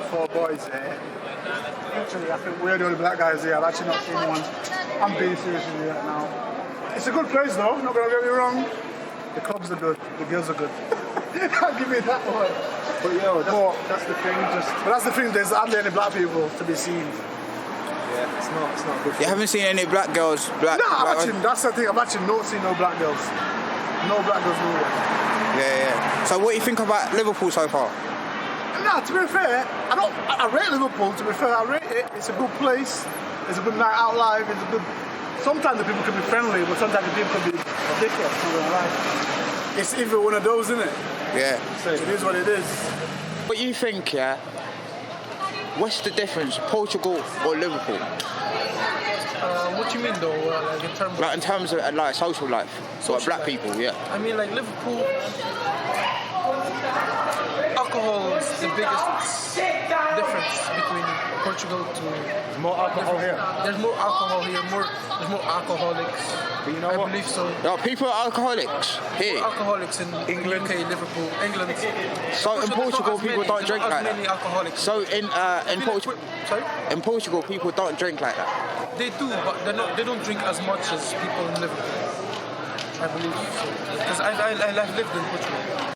Four boys here. Literally, I think we're the only black guys here. I've actually not seen one. I'm being serious with you right now. It's a good place though, not gonna get me wrong. The clubs are good, the girls are good. I'll give me that one. But yo, that's the thing, but that's the thing, there's hardly any black people to be seen. Yeah, it's not good. You haven't seen any black girls? That's the thing, I've actually not seen no black girls. No black girls nowhere. Yeah. So what do you think about Liverpool so far? No, to be fair, I rate Liverpool, to be fair, I rate it. It's a good place, it's a good night out live, it's a good... Sometimes the people can be friendly, but sometimes the people can be ridiculous. It's either one of those, isn't it? Yeah. So it is what it is. What you think, what's the difference, Portugal or Liverpool? What do you mean though, in terms of like social life, so black people, I mean, like Liverpool, alcohol is the biggest difference between Portugal to... There's more alcohol here. There's more alcohol here, there's more alcoholics. But you know I what? believe so. No, people are alcoholics here. Alcoholics in England, UK, Liverpool, England. So in Portugal, people don't drink like many alcoholics. that. So in Portugal, sorry? In Portugal, people don't drink like that. They do, but they don't drink as much as people in Liverpool. I believe so. Because I've lived in Portugal.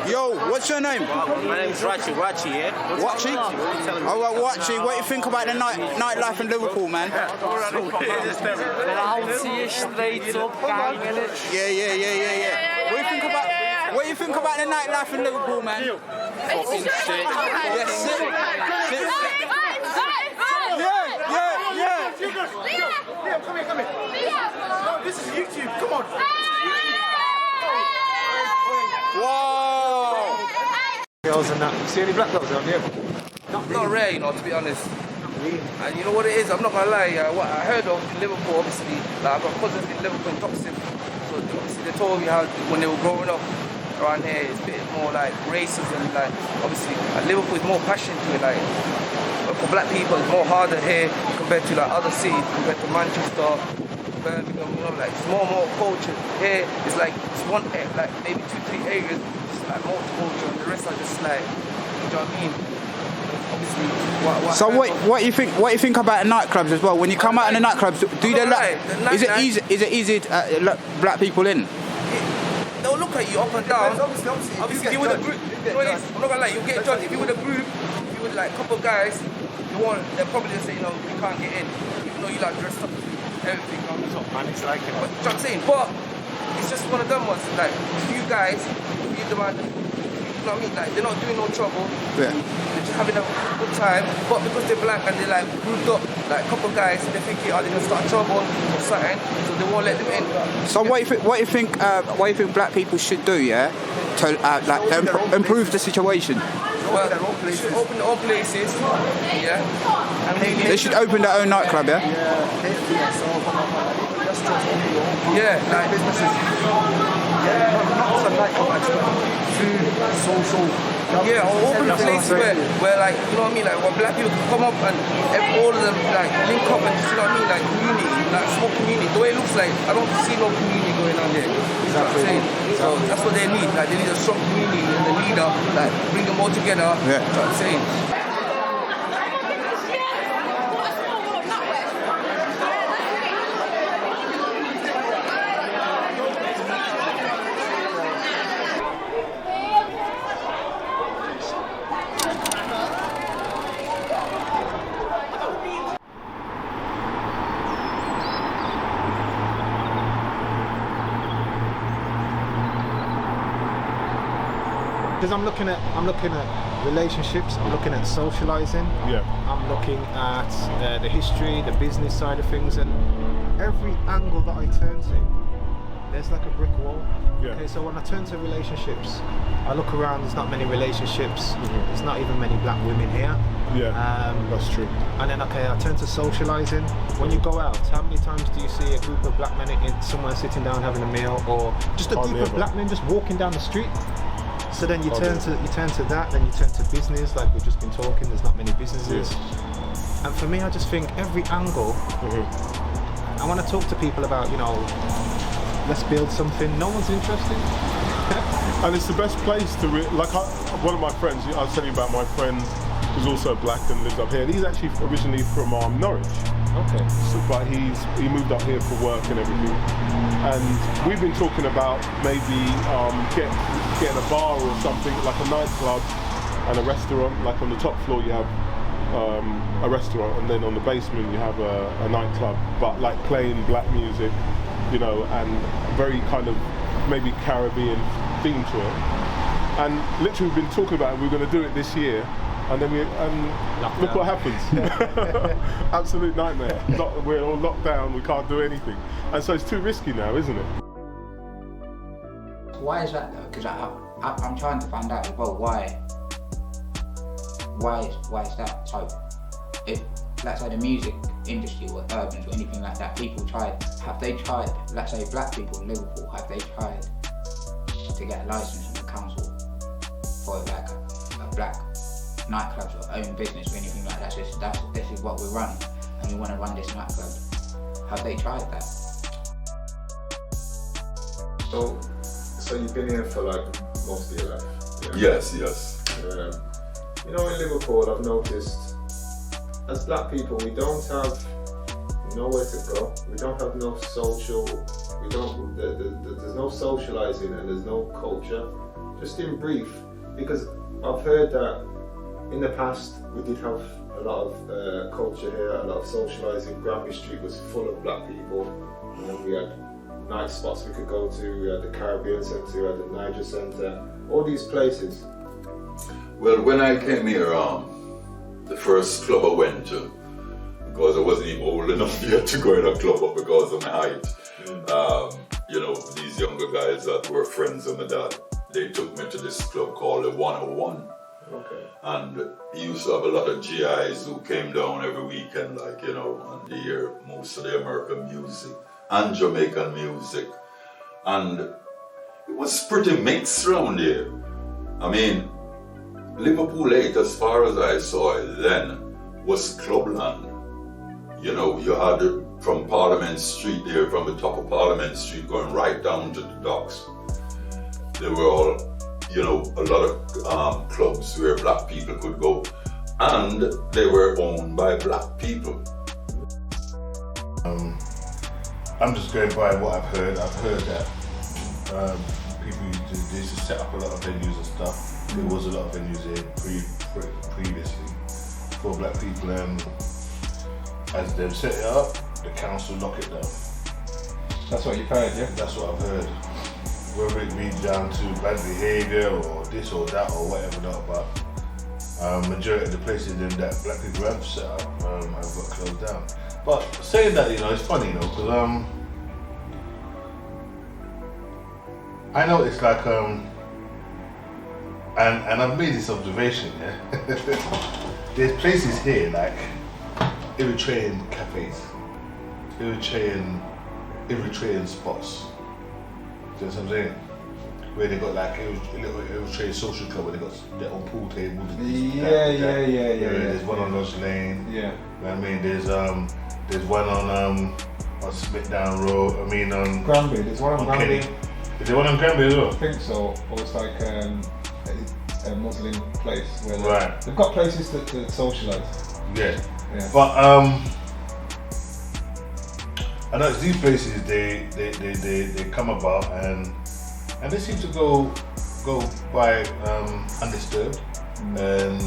Yo, what's your name? My name's Rachi, yeah? Wachi? Oh, well, Wachi, what do you think about the nightlife in Liverpool, man? I'll see you straight up, gang. Yeah. What do you think about the nightlife in Liverpool, man? Fucking shit. Yes, sick. Liam, come here. No, this is YouTube, come on. Whoa! Girls and that. You see any black girls out here? Not rare, you know, to be honest. And you know what it is? I'm not gonna lie. What I heard of in Liverpool, obviously, like I've got cousins in Liverpool and Toxin. So obviously they told me how when they were growing up around here, it's a bit more like racism. Like obviously, Liverpool is more passion to it. Like but for black people, it's more harder here compared to like other cities, compared to Manchester, Birmingham. You know, like it's more culture. Here it's like it's one like maybe 2-3 areas, just like more culture, and the rest are just like, you know what I mean? So what you think about the nightclubs as well? When you come out in the nightclubs, do they is it easy to let black people in? They'll look at you up and down. Obviously if you with a group, I'm not gonna lie, you get judged. If you with a group, if you with like a couple of guys, they'll probably just say, you know, you can't get in, even though you like dressed up everything. Man, it's like it. But, you know what I'm saying? But it's just one of them ones. Like you guys, you demand. You know what I mean? Like they're not doing no trouble. Yeah. They're just having a good time. But because they're black and they're like grouped up, like a couple of guys, they're thinking, oh, they're gonna start trouble or something, so they won't let them in. So what do you think black people should do, yeah, to improve the situation? Well, they should open their own places, yeah. They should open their own nightclub, yeah. Yeah, like businesses. Yeah, not just a nightclub, actually. Food, social. Yeah, or open a place where like, you know what I mean, like when black people can come up and all of them like link up and, you know what I mean, like community, like small community. The way it looks like, I don't see no community going on there. You know what I'm saying? So that's what they need. Like they need a strong community and the leader, like bring them all together. Yeah. You know what I'm saying? Because I'm looking at relationships, I'm looking at socializing, I'm looking at the history, the business side of things, and every angle that I turn to, there's like a brick wall. Yeah. Okay, so when I turn to relationships, I look around, there's not many relationships, there's not even many black women here. Yeah, that's true. And then, okay, I turn to socializing. When you go out, how many times do you see a group of black men somewhere sitting down having a meal, or just a group of black men just walking down the street? So then you turn to that, then you turn to business, like we've just been talking, there's not many businesses. Yeah. And for me, I just think every angle, I want to talk to people about, you know, let's build something. No one's interested. And it's the best place to, one of my friends, I was telling you about my friend who's also black and lives up here. And he's actually originally from Norwich. Okay. So, but he moved up here for work and everything. And we've been talking about maybe getting a bar or something, like a nightclub and a restaurant. Like on the top floor you have a restaurant, and then on the basement you have a nightclub, but like playing black music, you know, and very kind of maybe Caribbean theme to it. And literally we've been talking about it, we're going to do it this year. And then look what happens. Absolute nightmare. We're all locked down, we can't do anything. And so it's too risky now, isn't it? Why is that though? Because I'm trying to find out as well why is that? So if, let's say the music industry or urbans or anything like that, have they tried, let's say black people in Liverpool, have they tried to get a license from the council for like a black nightclubs or own business or anything like that. So this is what we run, and we want to run this nightclub. Have they tried that? So you've been here for like most of your life? Yeah? Yes. You know, in Liverpool, I've noticed as black people, we don't have nowhere to go. We don't have no social. We don't. There's no socialising and there's no culture. Just in brief, because I've heard that in the past we did have a lot of culture here, a lot of socialising. Granby Street was full of black people, and then we had night spots we could go to. We had the Caribbean Centre, we had the Niger Centre, all these places. Well, when I came here, the first club I went to, because I wasn't even old enough yet to go in a club up because of my height. You know, these younger guys that were friends of my dad, they took me to this club called the 101. Okay. And he used to have a lot of GIs who came down every weekend, like, you know, and they hear most of the American music and Jamaican music. And it was pretty mixed around here. I mean, Liverpool 8, as far as I saw it then, was clubland. You know, you had it from Parliament Street there, from the top of Parliament Street going right down to the docks. There were all, you know, a lot of clubs where black people could go, and they were owned by black people. I'm just going by what I've heard. I've heard that people used to set up a lot of venues and stuff. There was a lot of venues here previously for black people, and as they've set it up, the council lock it down. That's what you've heard, yeah? That's what I've heard. Whether it be down to bad behaviour or this or that or whatever not, but majority of the places in that black people have set up have got closed down. But saying that, you know, it's funny, you know, because I know it's like and I've made this observation, yeah. There's places here like Eritrean cafes, Eritrean spots. Do you know what I'm saying? Where they got like a little Eritrean social club where they got their own pool tables. Yeah. There's one on Lodge Lane. Yeah. You know what I mean? There's one on Smith Down Road. I mean on Granby. There's one on Granby. Kenny. Is there one on Granby as well? I think so. Or it's like a Muslim place where right. They've got places to socialise. Yeah. Yeah. But I know it's these places they come about and they seem to go by undisturbed, and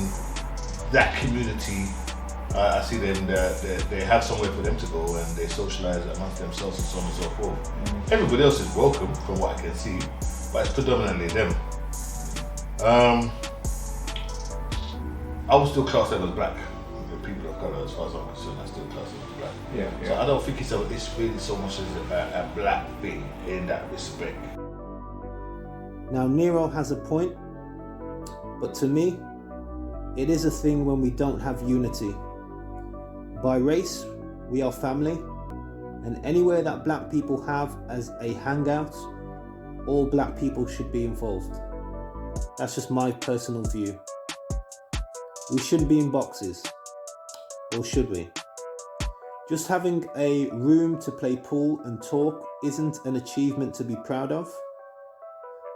that community I see them they have somewhere for them to go and they socialise amongst themselves and so on and so forth. Everybody else is welcome from what I can see, but it's predominantly them. I would still class them as black. People of colour, as far as I'm concerned, I still class them as black. Yeah. So I don't think it's really so much as a black thing in that respect. Now Nero has a point, but to me, it is a thing when we don't have unity. By race, we are family, and anywhere that black people have as a hangout, all black people should be involved. That's just my personal view. We shouldn't be in boxes, or should we? Just having a room to play pool and talk isn't an achievement to be proud of.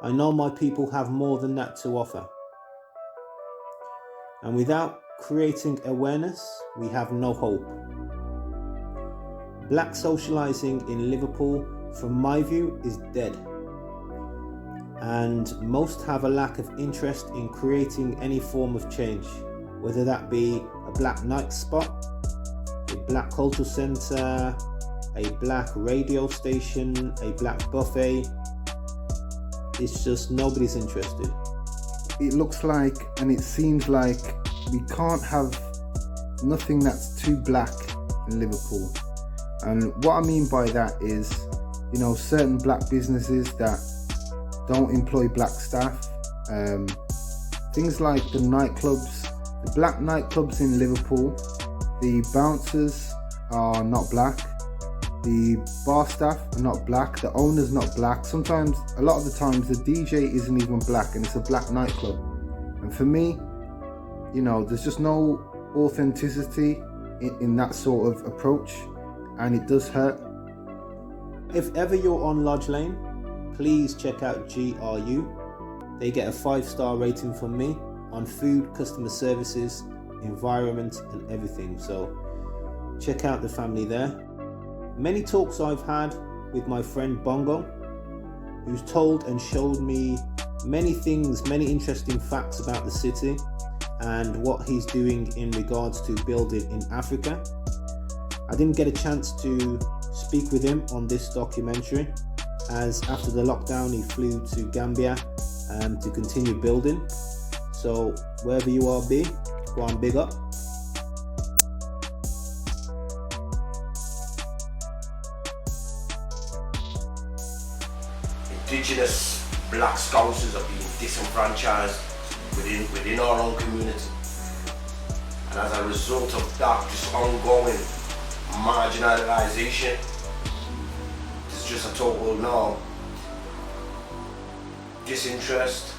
I know my people have more than that to offer. And without creating awareness, we have no hope. Black socialising in Liverpool, from my view, is dead. And most have a lack of interest in creating any form of change, whether that be a black night spot, a black cultural centre, a black radio station, a black buffet. It's just nobody's interested. It looks like and it seems like we can't have nothing that's too black in Liverpool. And what I mean by that is, you know, certain black businesses that don't employ black staff, things like the nightclubs, the black nightclubs in Liverpool, the bouncers are not black, the bar staff are not black, the owner's not black. Sometimes, a lot of the times, the DJ isn't even black and it's a black nightclub. And for me, there's just no authenticity in that sort of approach, and it does hurt. If ever you're on Lodge Lane, please check out GRU. They get a 5-star rating from me on food, customer services, environment and everything. So check out the family there. Many talks I've had with my friend Bongo, who's told and showed me many things, many interesting facts about the city and what he's doing in regards to building in Africa. I didn't get a chance to speak with him on this documentary, as after the lockdown he flew to Gambia to continue building. So wherever you are, go on, big up. Indigenous black Scousers are being disenfranchised within our own community, and as a result of that, just ongoing marginalisation, it's just a total disinterest.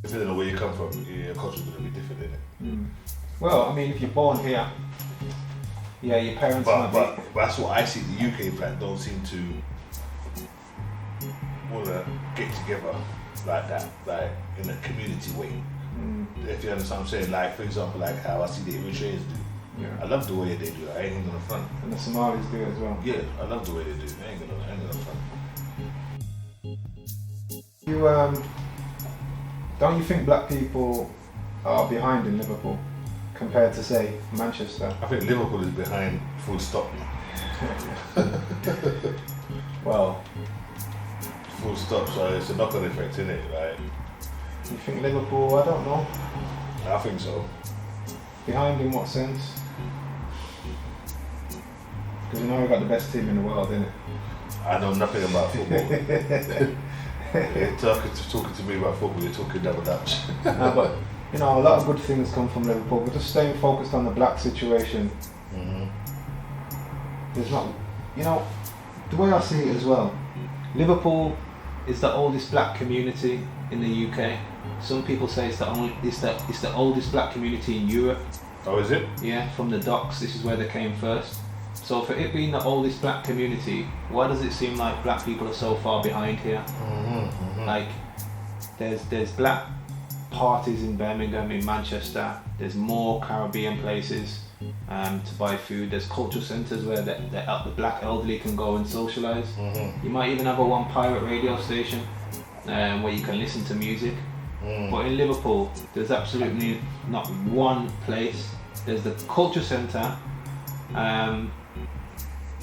Depending on where you come from, your culture's going to be different, isn't it? Well, I mean, if you're born here, yeah, your parents might But that's what I see. The UK black don't seem to want to get together like that, like in a community way. If you understand what I'm saying, like for example, like how I see the Eritreans do. Yeah. I love the way they do it. I ain't gonna front. And the Somalis do it as well. Yeah, I love the way they do it. I ain't gonna front. You don't you think black people are behind in Liverpool compared to, say, Manchester? I think Liverpool is behind, full stop. Well, full stop. So it's a knock-on effect, isn't it? Like, you think Liverpool? I don't know. I think so. Behind in what sense? Because we've got the best team in the world, innit? I know nothing about football. You're talking to me about football, you're talking double Dutch. No, but a lot of good things come from Liverpool. We're just staying focused on the black situation. There's not, the way I see it as well, Liverpool is the oldest black community in the UK. Some people say it's the oldest black community in Europe. Oh, is it? Yeah, from the docks. This is where they came first. So for it being the oldest black community, why does it seem like black people are so far behind here? Like, there's black parties in Birmingham, in Manchester. There's more Caribbean places to buy food. There's cultural centres where the black elderly can go and socialise. You might even have a one pirate radio station where you can listen to music. But in Liverpool, there's absolutely not one place. There's the culture centre.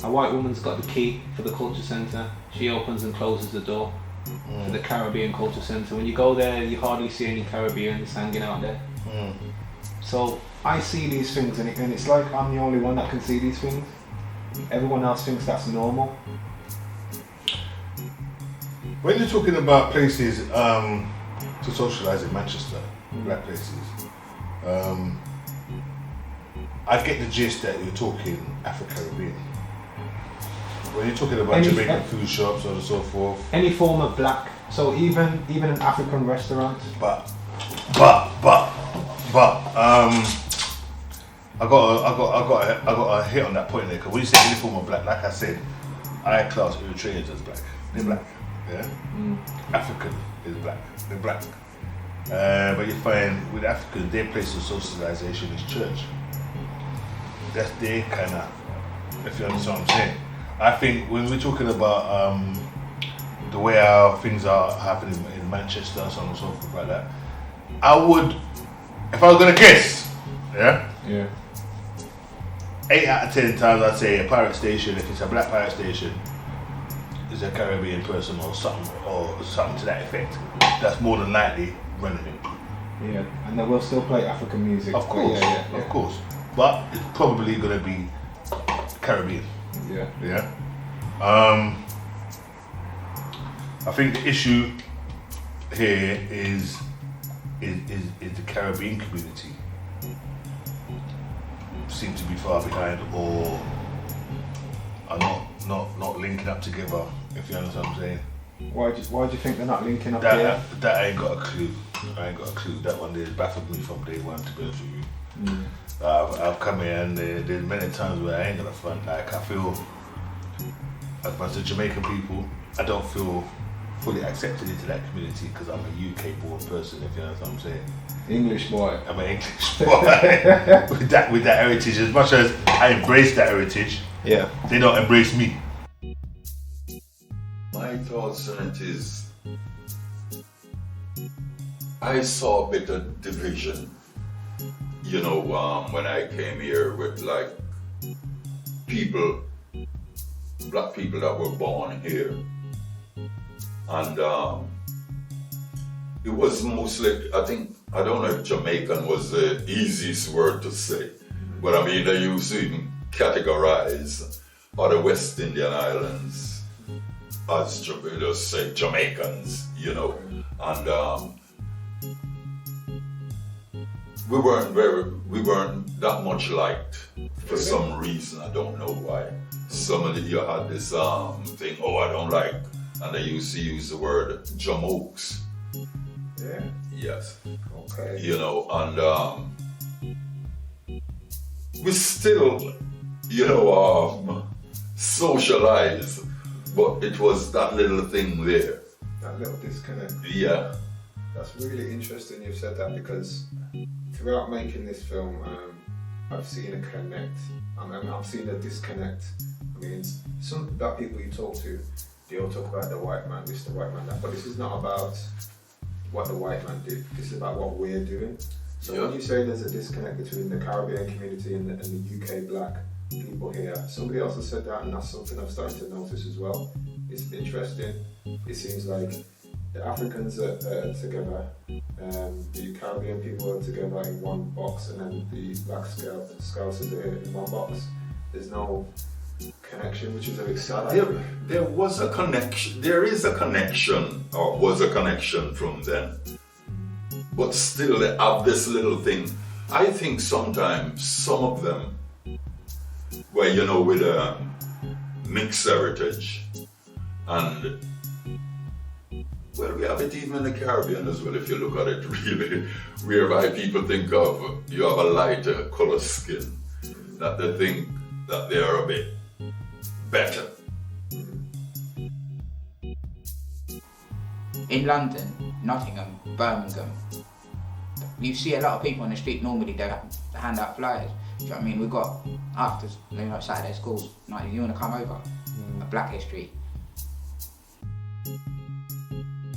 A white woman's got the key for the culture centre. She opens and closes the door for the Caribbean culture centre. When you go there, you hardly see any Caribbeans hanging out there. So I see these things, and it's like I'm the only one that can see these things. Everyone else thinks that's normal. When you're talking about places to socialise in Manchester, black places, I get the gist that you're talking Afro-Caribbean. When you're talking about Jamaican food shops and so forth. Any form of black, so even an African restaurant. But I got a hit on that point there, because when you say any form of black, like I said, I class Eritreans as black. They're black. Yeah. African is black. They're black. But you find with Africans, their place of socialization is church. That's their kind of, if you understand what I'm saying. I think when we're talking about the way how things are happening in Manchester and so on and so forth like that, I would, if I was gonna guess, yeah, 8 out of 10 times I'd say a pirate station, if it's a black pirate station, is a Caribbean person or something to that effect. That's more than likely running it. Yeah, and they will still play African music. Of course, of course. But it's probably gonna be Caribbean. Yeah. I think the issue here is the Caribbean community seem to be far behind or are not linking up together, if you understand what I'm saying. Why do you think they're not linking up That I ain't got a clue. That one there's baffled me from day one, to be honest with you. I've come here and there's many times where I ain't gonna front. Like I feel, as a Jamaican people, I don't feel fully accepted into that community because I'm a UK born person, if you know what I'm saying. English boy. I'm an English boy with that heritage. As much as I embrace that heritage, they don't embrace me. My thoughts on it is, I saw a bit of division, you know, when I came here with like black people that were born here. And it was mostly, I don't know if Jamaican was the easiest word to say, but I mean, they used to even categorize other West Indian islands as, just say, Jamaicans, you know, and we weren't that much liked for some reason. I don't know why. Some of you had this thing, I don't like, and they used to use the word jamokes. Yeah. Yes. Okay. You know, and we still, you know, socialize, but it was that little thing there. That little disconnect. Yeah. That's really interesting you've said that, because throughout making this film, I've seen a connect. I've seen a disconnect. I mean, some black people you talk to, they all talk about the white man this, the white man that, but this is not about what the white man did. This is about what we're doing. So when you say there's a disconnect between the Caribbean community and the UK black people here, somebody else has said that, and that's something I've started to notice as well. It's interesting. It seems like the Africans are together, the Caribbean people are together in one box, and then the black scouts are in one box. There's no connection, which is a bit sad. There was a connection. There is a connection, or was a connection from then. But still, they have this little thing. I think sometimes some of them, where you know, with a mixed heritage, and well, we have it even in the Caribbean as well. If you look at it, really, whereby people think of you have a lighter color skin, that they think that they are a bit better. In London, Nottingham, Birmingham, you see a lot of people on the street. Normally they hand out flyers. Do you know what I mean? We've got after Saturday schools. Like, you want to come over? A Black History.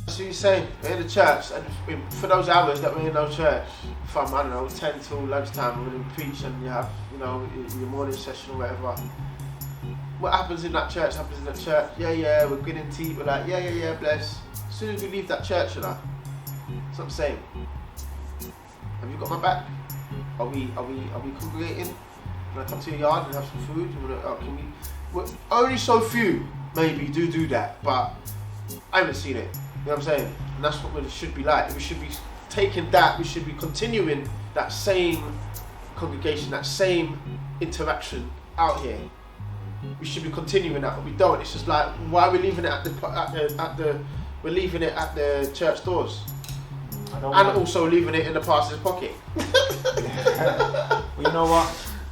So you're saying we're in the church, and for those hours that we're in our church, from I don't know 10 till lunchtime, we're going to preach, and you have your morning session or whatever. What happens in that church happens in that church. Yeah, we're getting tea. We're like, yeah, bless. As soon as we leave that church, that's what I'm saying. Have you got my back? Are we congregating? Can I come to your yard and have some food? Can we? Well, only so few maybe do that, but I haven't seen it. You know what I'm saying? And that's what it should be like. We should be taking that. We should be continuing that same congregation, that same interaction out here. We should be continuing that, but we don't. It's just like, why are we leaving it we're leaving it at the church doors, and also leaving it in the pastor's pocket. Well, you know what?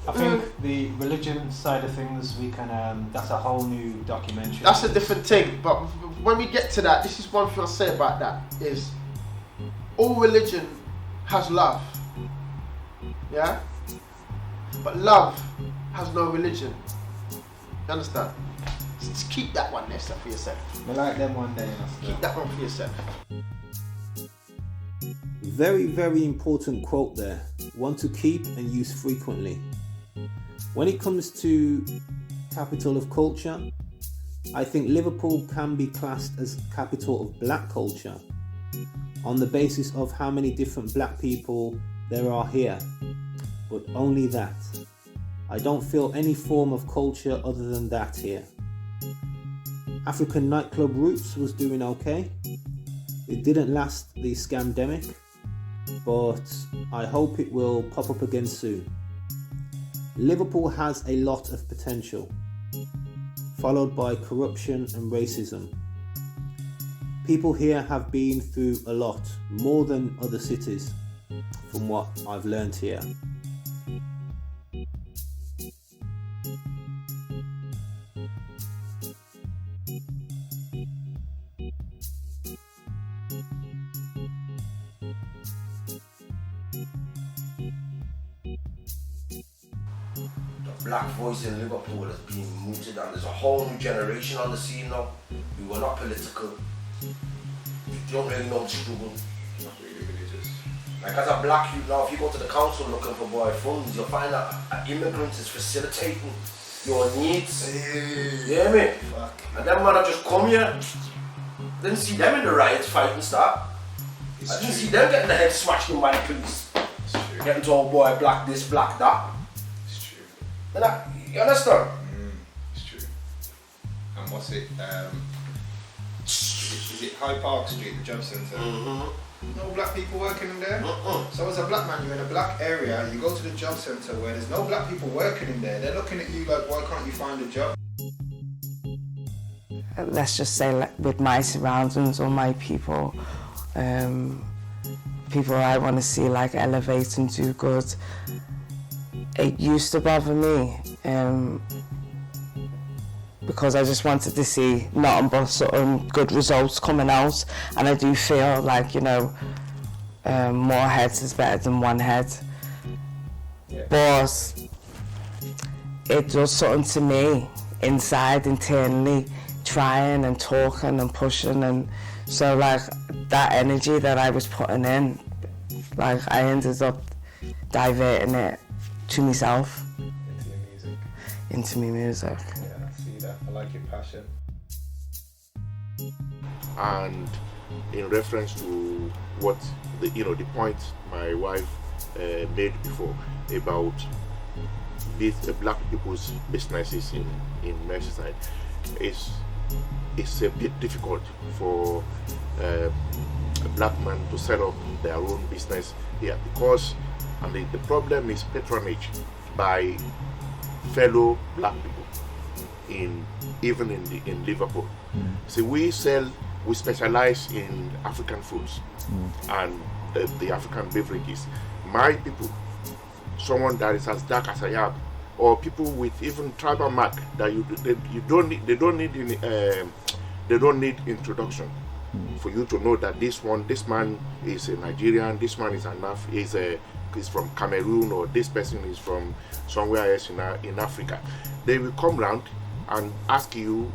I think the religion side of things, we can. That's a whole new documentary. That's a different thing. But when we get to that, this is one thing I'll say about that is, all religion has love. Yeah. But love has no religion. You understand? Just keep that one there for yourself. I like them one day. Keep that one for yourself. Very, very important quote there. One to keep and use frequently. When it comes to capital of culture, I think Liverpool can be classed as capital of black culture on the basis of how many different black people there are here, but only that. I don't feel any form of culture other than that here. African nightclub Roots was doing okay. It didn't last the scamdemic, but I hope it will pop up again soon. Liverpool has a lot of potential, followed by corruption and racism. People here have been through a lot, more than other cities, from what I've learned here. Black voice in Liverpool has been mooted, and there's a whole new generation on the scene now. We were not political. You don't really know the struggle. Not really religious. Like as a black youth now, if you go to the council looking for boy funds, you'll find that immigrants is facilitating your needs. You hear me? And them man just come here. Didn't see them in the riots fighting start. I didn't see them getting the head smashed in by the police. Getting told boy black this, black that. You understand? It's true. And what's it? Is it Hyde Park Street, the job centre? No black people working in there? So as a black man, you're in a black area, you go to the job centre where there's no black people working in there. They're looking at you like, why can't you find a job? Let's just say, like, with my surroundings or my people, people I want to see like elevate and do good. It used to bother me because I just wanted to see nothing but sort of good results coming out, and I do feel like, you know, more heads is better than one head. But it does something to me inside, internally, trying and talking and pushing, and so like that energy that I was putting in, like I ended up diverting it to myself. Into your music. Into my music. Yeah, I see that. I like your passion. And in reference to what the point my wife made before about these black people's businesses in Merseyside, it's a bit difficult for a black man to set up their own business here, because the problem is patronage by fellow black people even in Liverpool. See, we specialize in African foods and the African beverages. My people, someone that is as dark as I am, or people with even tribal mark that they don't need introduction for you to know that this man is a Nigerian, this man is from Cameroon, or this person is from somewhere else in Africa. They will come round and ask you,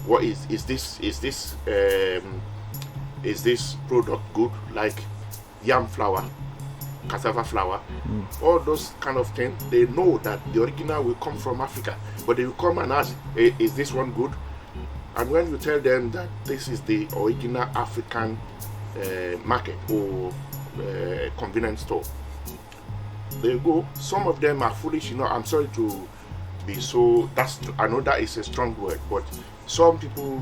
what is this product good, like yam flour, cassava flour, all those kind of things. They know that the original will come from Africa, but they will come and ask, is this one good? And when you tell them that this is the original African market or convenience store, they go. Some of them are foolish, I'm sorry to be so, I know that is a strong word, but some people,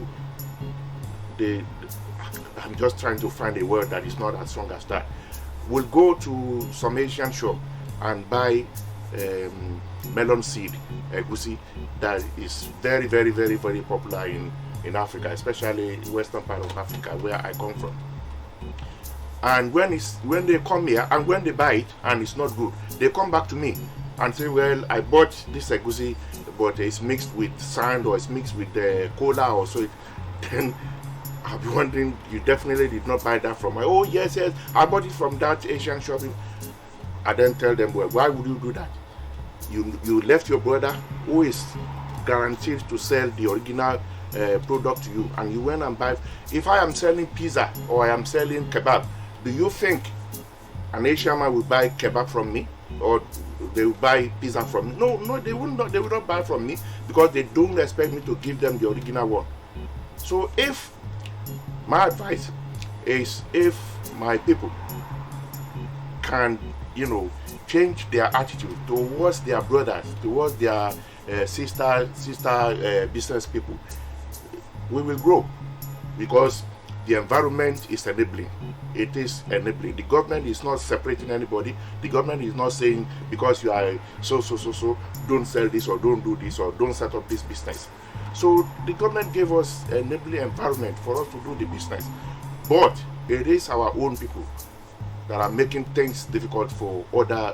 I'm just trying to find a word that is not as strong as that, will go to some Asian shop and buy melon seed, egusi, that is very, very, very, very popular in Africa, especially western part of Africa where I come from. And when they come here and when they buy it and it's not good, they come back to me and say, well, I bought this egusi, but it's mixed with sand or it's mixed with cola or so. Then I'll be wondering, you definitely did not buy that from me. Oh yes, I bought it from that Asian shopping. I then tell them, well, why would you do that? You left your brother who is guaranteed to sell the original product to you, and you went and buy. If I am selling pizza or I am selling kebab, do you think an Asian man will buy kebab from me, or they will buy pizza from me? No, they will not. They will not buy from me because they don't expect me to give them the original one. So if my advice is, if my people can, change their attitude towards their brothers, towards their sister business people, we will grow, because the environment is enabling. It is enabling. The government is not separating anybody. The government is not saying because you are so, don't sell this or don't do this or don't set up this business. So the government gave us an enabling environment for us to do the business. But it is our own people that are making things difficult for other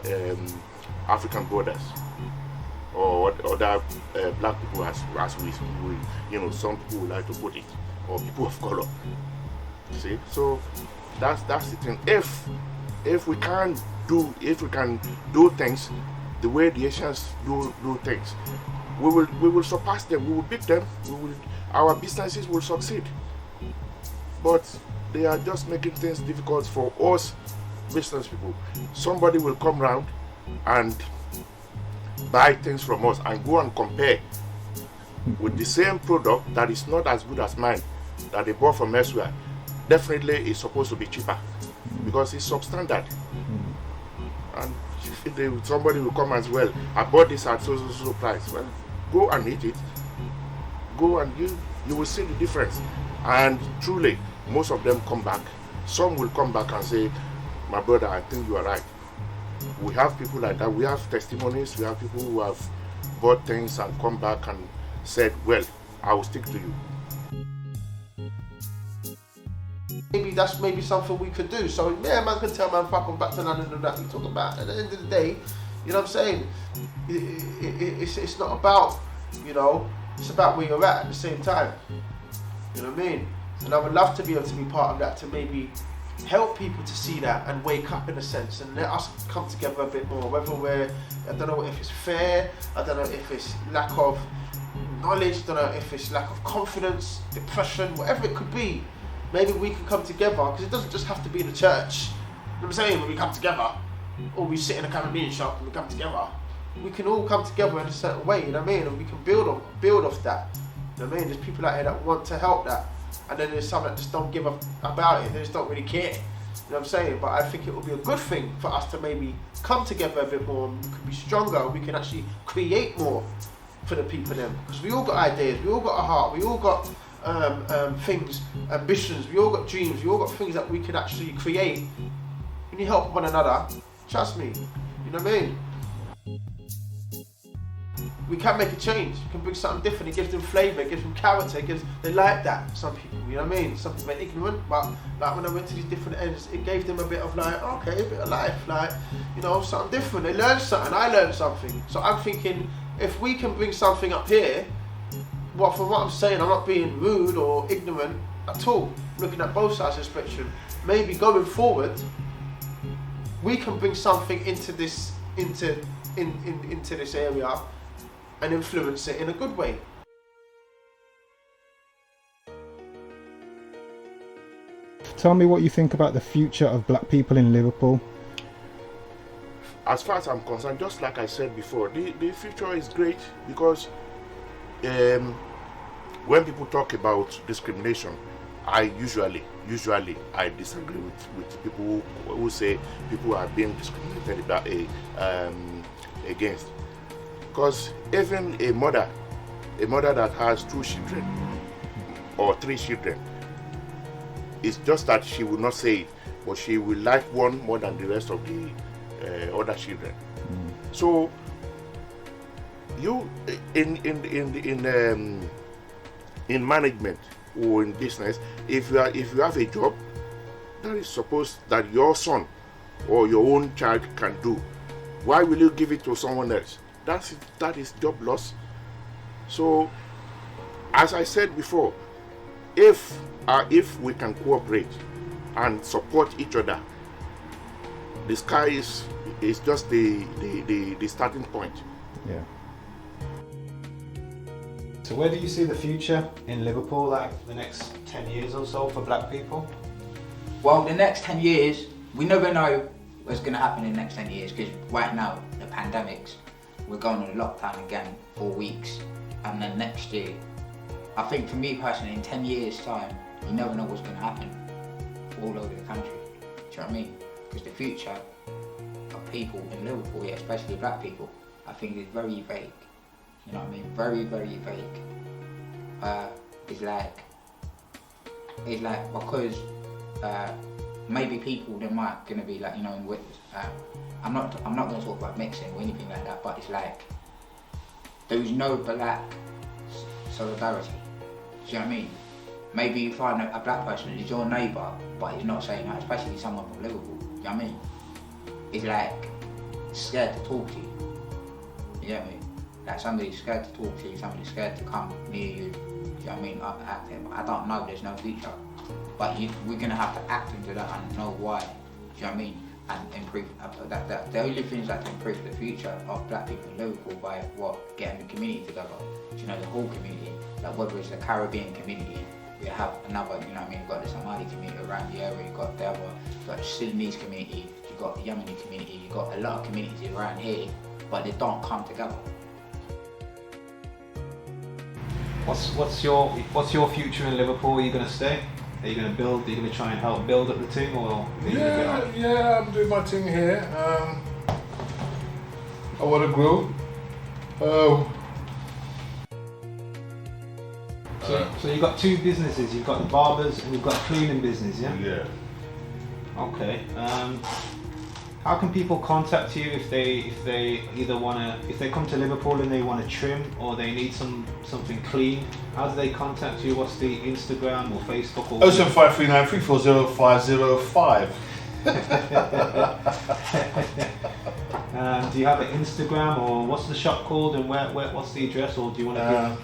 African brothers or other black people, as we some people would like to put it, or people of color. See, so that's the thing. If we can do things the way the Asians do things, we will surpass them. We will beat them. Our businesses will succeed. But they are just making things difficult for us business people. Somebody will come round and buy things from us and go and compare with the same product that is not as good as mine, that they bought from elsewhere. Definitely it's supposed to be cheaper because it's substandard. And somebody will come as well, I bought this at so price. Well, go and eat it. Go and you will see the difference. And truly, most of them come back. Some will come back and say, my brother, I think you are right. We have people like that. We have testimonies. We have people who have bought things and come back and said, well, I will stick to you. Maybe that's something we could do. So yeah, man can tell man fuck on back to London and that we talk about. At the end of the day, you know what I'm saying? It's not about, it's about where you're at the same time. You know what I mean? And I would love to be able to be part of that, to maybe help people to see that and wake up in a sense, and let us come together a bit more. Whether I don't know if it's fear, I don't know if it's lack of knowledge, I don't know if it's lack of confidence, depression, whatever it could be. Maybe we can come together, because it doesn't just have to be the church. You know what I'm saying? When we come together, or we sit in a Caribbean shop and we come together, we can all come together in a certain way, you know what I mean? And we can build off that. You know what I mean? There's people out here that want to help that. And then there's some that just don't give up about it. They just don't really care. You know what I'm saying? But I think it would be a good thing for us to maybe come together a bit more, and we can be stronger, we can actually create more for the people then. Because we all got ideas, we all got a heart, we all got things, ambitions, we all got dreams, we all got things that we can actually create. When you help one another, trust me, you know what I mean? We can make a change. We can bring something different. It gives them flavour, it gives them character, they like that, some people, you know what I mean? Some people are ignorant, but like when I went to these different ends, it gave them a bit of like, okay, a bit of life, like, something different. They learned something, I learned something. So I'm thinking, if we can bring something up here, well, from what I'm saying, I'm not being rude or ignorant at all, looking at both sides of the spectrum. Maybe going forward, we can bring something into this area and influence it in a good way. Tell me what you think about the future of black people in Liverpool. As far as I'm concerned, just like I said before, the future is great, because when people talk about discrimination, I usually I disagree with people who say people are being discriminated against. Because even a mother that has 2 children or 3 children, it's just that she will not say it, but she will like one more than the rest of the other children. So you in management or in business, if you have a job that is supposed that your son or your own child can do, why will you give it to someone else? That is job loss. So, as I said before, if we can cooperate and support each other, the sky is just the starting point. Yeah. So where do you see the future in Liverpool, like the next 10 years or so for black people? Well, the next 10 years, we never know what's going to happen in the next 10 years, because right now, the pandemics, we're going on lockdown again for weeks, and then next year, I think for me personally, in 10 years time, you never know what's going to happen all over the country. Do you know what I mean? Because the future of people in Liverpool, yeah, especially black people, I think is very vague. You know what I mean? Very, very vague. It's like because maybe people they might gonna be like, you know, I'm not gonna talk about mixing or anything like that, but it's like there's no black solidarity. Do you know what I mean? Maybe you find a black person who's your neighbour, but he's not saying that, especially someone from Liverpool. Do you know what I mean? It's like scared to talk to you. You get me? Like somebody's scared to talk to you, somebody's scared to come near you. Do you know what I mean? I don't know, there's no future. But we're going to have to act into that and know why. Do you know what I mean? And improve the only things that can improve the future of black people in Liverpool by getting the community together. Do you know, the whole community. Like whether it's the Caribbean community, we have another, you know what I mean, you've got the Somali community around the area, you've got the Sudanese community, you've got the Yemeni community, you've got a lot of communities around here, but they don't come together. What's your future in Liverpool? Are you going to stay? Are you going to build? Are you going to try and help build up the team, or are you going to get on? Yeah, I'm doing my thing here. I want to grow. So you've got two businesses. You've got the barbers and you've got a cleaning business, yeah? Yeah. Okay. How can people contact you if they either if they come to Liverpool and they want to trim or they need something clean? How do they contact you? What's the Instagram or Facebook? Or 07539 340 505. Do you have an Instagram, or what's the shop called, and what's the address, or do you want to give?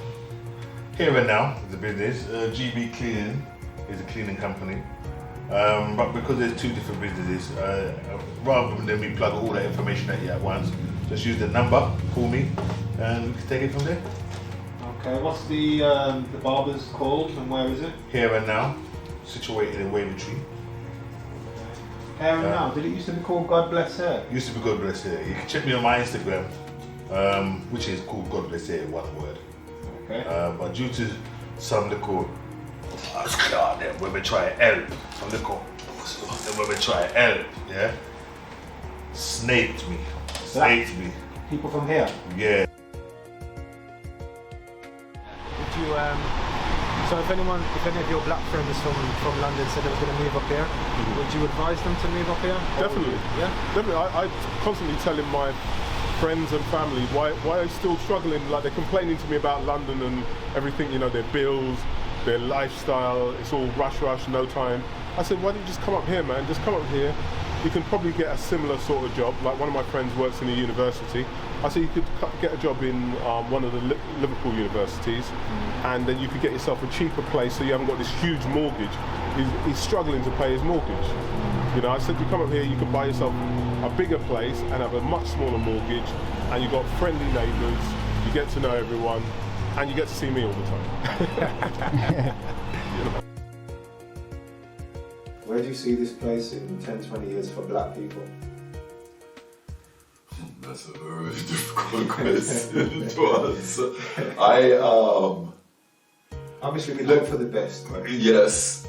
Here and Now is the business. GB Cleaning is a cleaning company. But because there's two different businesses, rather than me plug all that information at you at once, just use the number, call me, and we can take it from there. Okay, what's the barber's called, and where is it? Here and Now, situated in Wavertree. Here and Now, did it used to be called God Bless Hair? Used to be God Bless Hair. You can check me on my Instagram, which is called God Bless Hair, one word. Okay. But due to some little when we try to help, when we try to help, yeah, snaked me. People from here? Yeah. Would you, so if any of your black friends from London said they were going to move up here, would you advise them to move up here? Definitely. Yeah? Definitely. I constantly telling my friends and family why they're still struggling, like they're complaining to me about London and everything, you know, their bills, their lifestyle, it's all rush, no time. I said, why don't you just come up here, man? Just come up here. You can probably get a similar sort of job. Like one of my friends works in a university. I said you could get a job in one of the Liverpool universities, and then you could get yourself a cheaper place so you haven't got this huge mortgage. He's struggling to pay his mortgage. You know, I said you come up here, you can buy yourself a bigger place and have a much smaller mortgage, and you've got friendly neighbours, you get to know everyone, and you get to see me all the time. You know. Where do you see this place in 10-20 years for black people? That's a very difficult question to answer. Obviously we look for the best, right? Yes.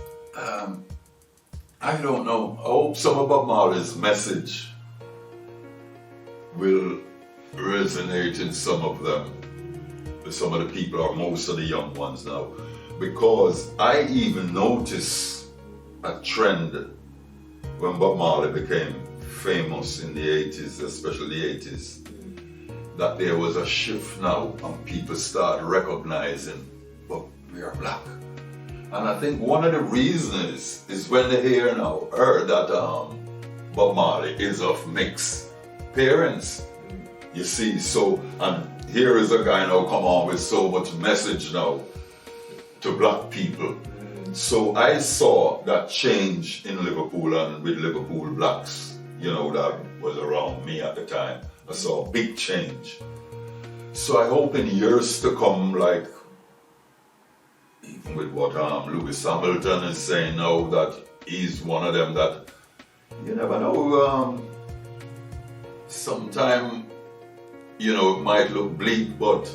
I don't know. I hope some of Bob Marley's message will resonate in some of them, with some of the people, or most of the young ones now. Because I even noticed a trend when Bob Marley became famous in the 80s, especially the 80s, that there was a shift now and people started recognizing, well, we are black. And I think one of the reasons is when they heard that Bob Marley is of mixed parents. You see, so, and here is a guy now come on with so much message now to black people. So I saw that change in Liverpool and with Liverpool blacks, you know, that was around me at the time. I saw a big change. So I hope in years to come, like even with what Lewis Hamilton is saying now, that he's one of them that you never know. Sometime, you know, it might look bleak, but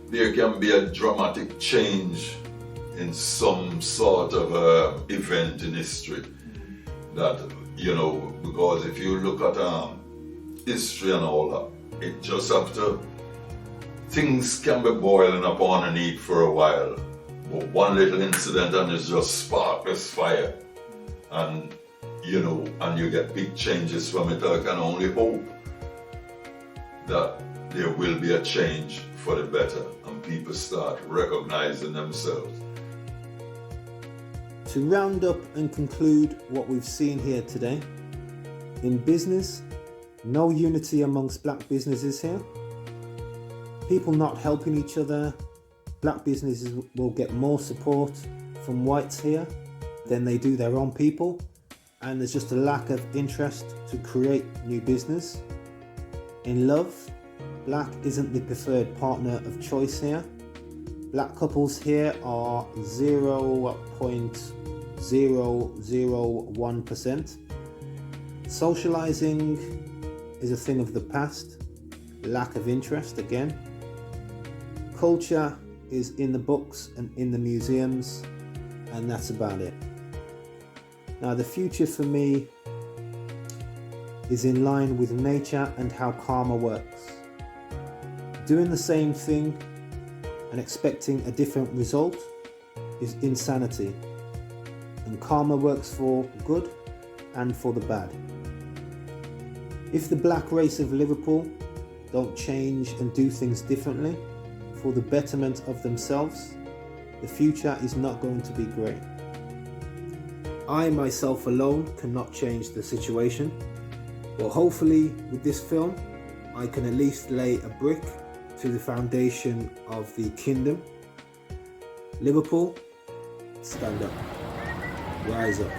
there can be a dramatic change in some sort of event in history. That, you know, because if you look at history and all that, it just have to, things can be boiling up underneath for a while, but one little incident and it's just spark this fire, and you know, and you get big changes from it. I can only hope that there will be a change for the better and people start recognizing themselves. To round up and conclude what we've seen here today, in business, no unity amongst black businesses here. People not helping each other. Black businesses will get more support from whites here than they do their own people. And there's just a lack of interest to create new business. In love, black isn't the preferred partner of choice here. Black couples here are 0.001%. Socializing is a thing of the past. Lack of interest again. Culture is in the books and in the museums, and that's about it. Now the future for me is in line with nature and how karma works. Doing the same thing and expecting a different result is insanity, and karma works for good and for the bad. If the black race of Liverpool don't change and do things differently for the betterment of themselves, the future is not going to be great. I myself alone cannot change the situation, but hopefully with this film I can at least lay a brick to the foundation of the kingdom. Liverpool, stand up, rise up.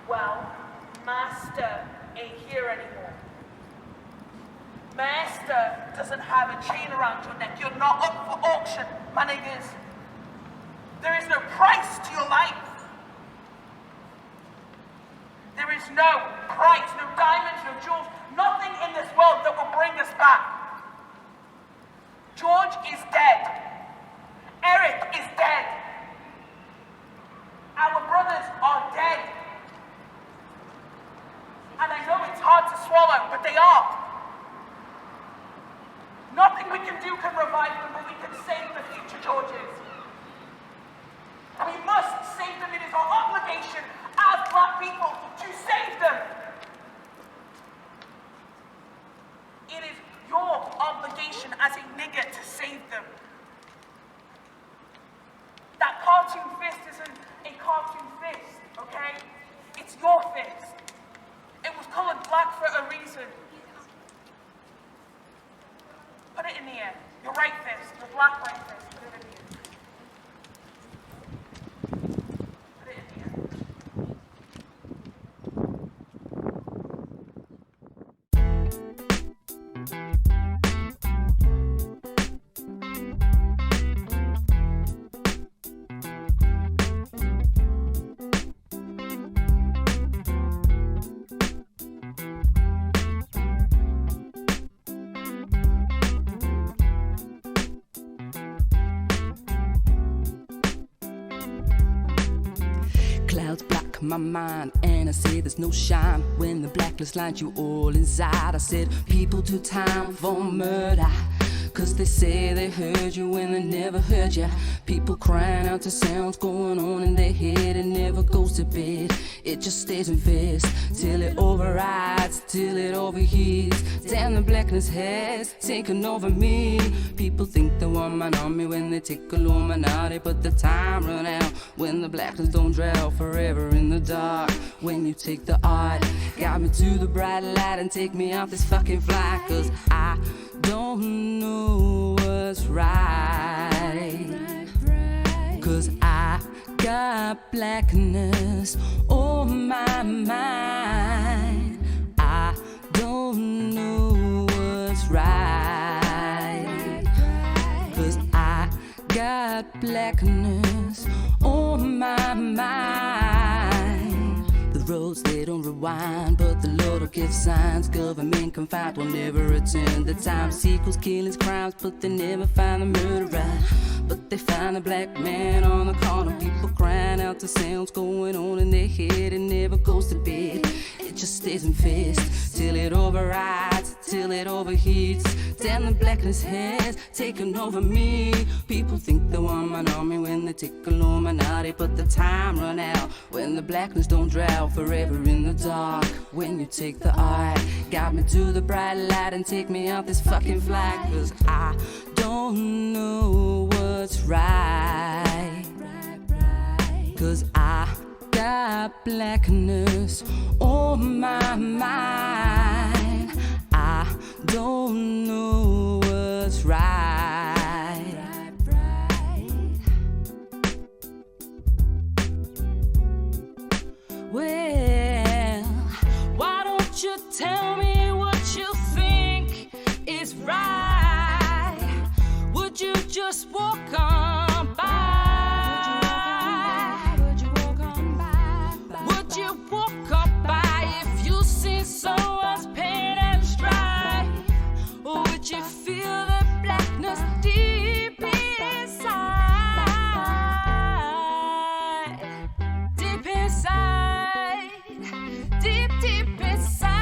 Well, Master ain't here anymore. Master doesn't have a chain around your neck. You're not up for auction, my niggas. There is no price to your life. There is no price, no diamonds, no jewels, nothing in this world that will bring us back. George is dead. Eric is dead. Our brothers are dead. And I know it's hard to swallow, but they are. Nothing we can do can revive them, but we can save the future Georges. We must save them. It is our obligation as black people to save them. It is your obligation as a nigger to save them. That cartoon fist isn't a cartoon fist, okay? It's your fist. It was colored black for a reason. Put it in the air. Your right fist, your black right fist. Put it in the air. Put it in the air. Clouds block my mind, and I say there's no shine when the blackness lines you all inside. I said people do time for murder, 'cause they say they heard you when they never heard you. People crying out to sounds going on in their head. It never goes to bed, it just stays in fist till it overrides, till it overheats. Damn, the blackness has taken over me. People think they want my army when they take Illuminati, but the time run out when the blackness don't drown forever in the dark. When you take the art, guide me to the bright light and take me off this fucking flight, 'cause I don't know what's right, 'cause I got got blackness on my mind. I don't know what's right, 'cause I got blackness on my mind. The roads, they don't rewind, but the Lord will give signs. Government confined will never return the time. Sequels, killings, crimes, but they never find the murderer. But they find a black man on the corner. People crying out, the sounds going on in their head. It never goes to bed, it just stays in fist till it overrides, till it overheats. Then the blackness has taken over me. People think they want my army when they take Illuminati, but the time run out when the blackness don't drown forever in the dark. When you take the eye, guide me to the bright light and take me off this fucking flight. 'Cause I don't know what's right, 'cause I got blackness on my mind. I don't know what's right. Well, why don't you tell me what you think is right? Would you just walk on by? Would you walk on by? Would you walk on by if you see someone's pain and strife? Or would you feel the blackness deep inside? Deep inside, deep, deep inside.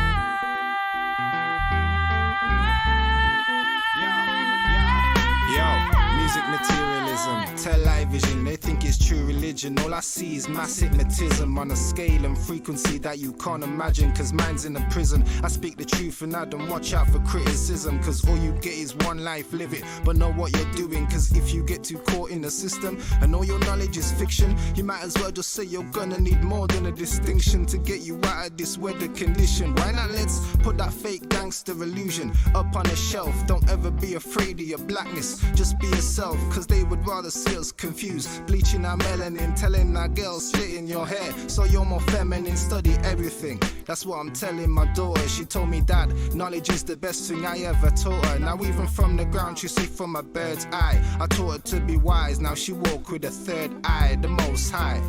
Yo, music materialism, television, they think it's true religion. All I see is mass hypnotism on a scale and frequency that you can't imagine. 'Cause mine's in a prison, I speak the truth and I don't watch out for criticism. 'Cause all you get is one life, live it, but know what you're doing. 'Cause if you get too caught in the system and all your knowledge is fiction, you might as well just say you're gonna need more than a distinction to get you out of this weather condition. Why not let's put that fake gangster illusion up on a shelf. Don't ever be afraid of your blackness, just be yourself. 'Cause they would rather see us confused, bleaching our melanin, telling our girls splitting your hair so you're more feminine, study everything. That's what I'm telling my daughter. She told me, Dad, knowledge is the best thing I ever taught her. Now even from the ground she see from a bird's eye. I taught her to be wise, now she walk with a third eye, the most high.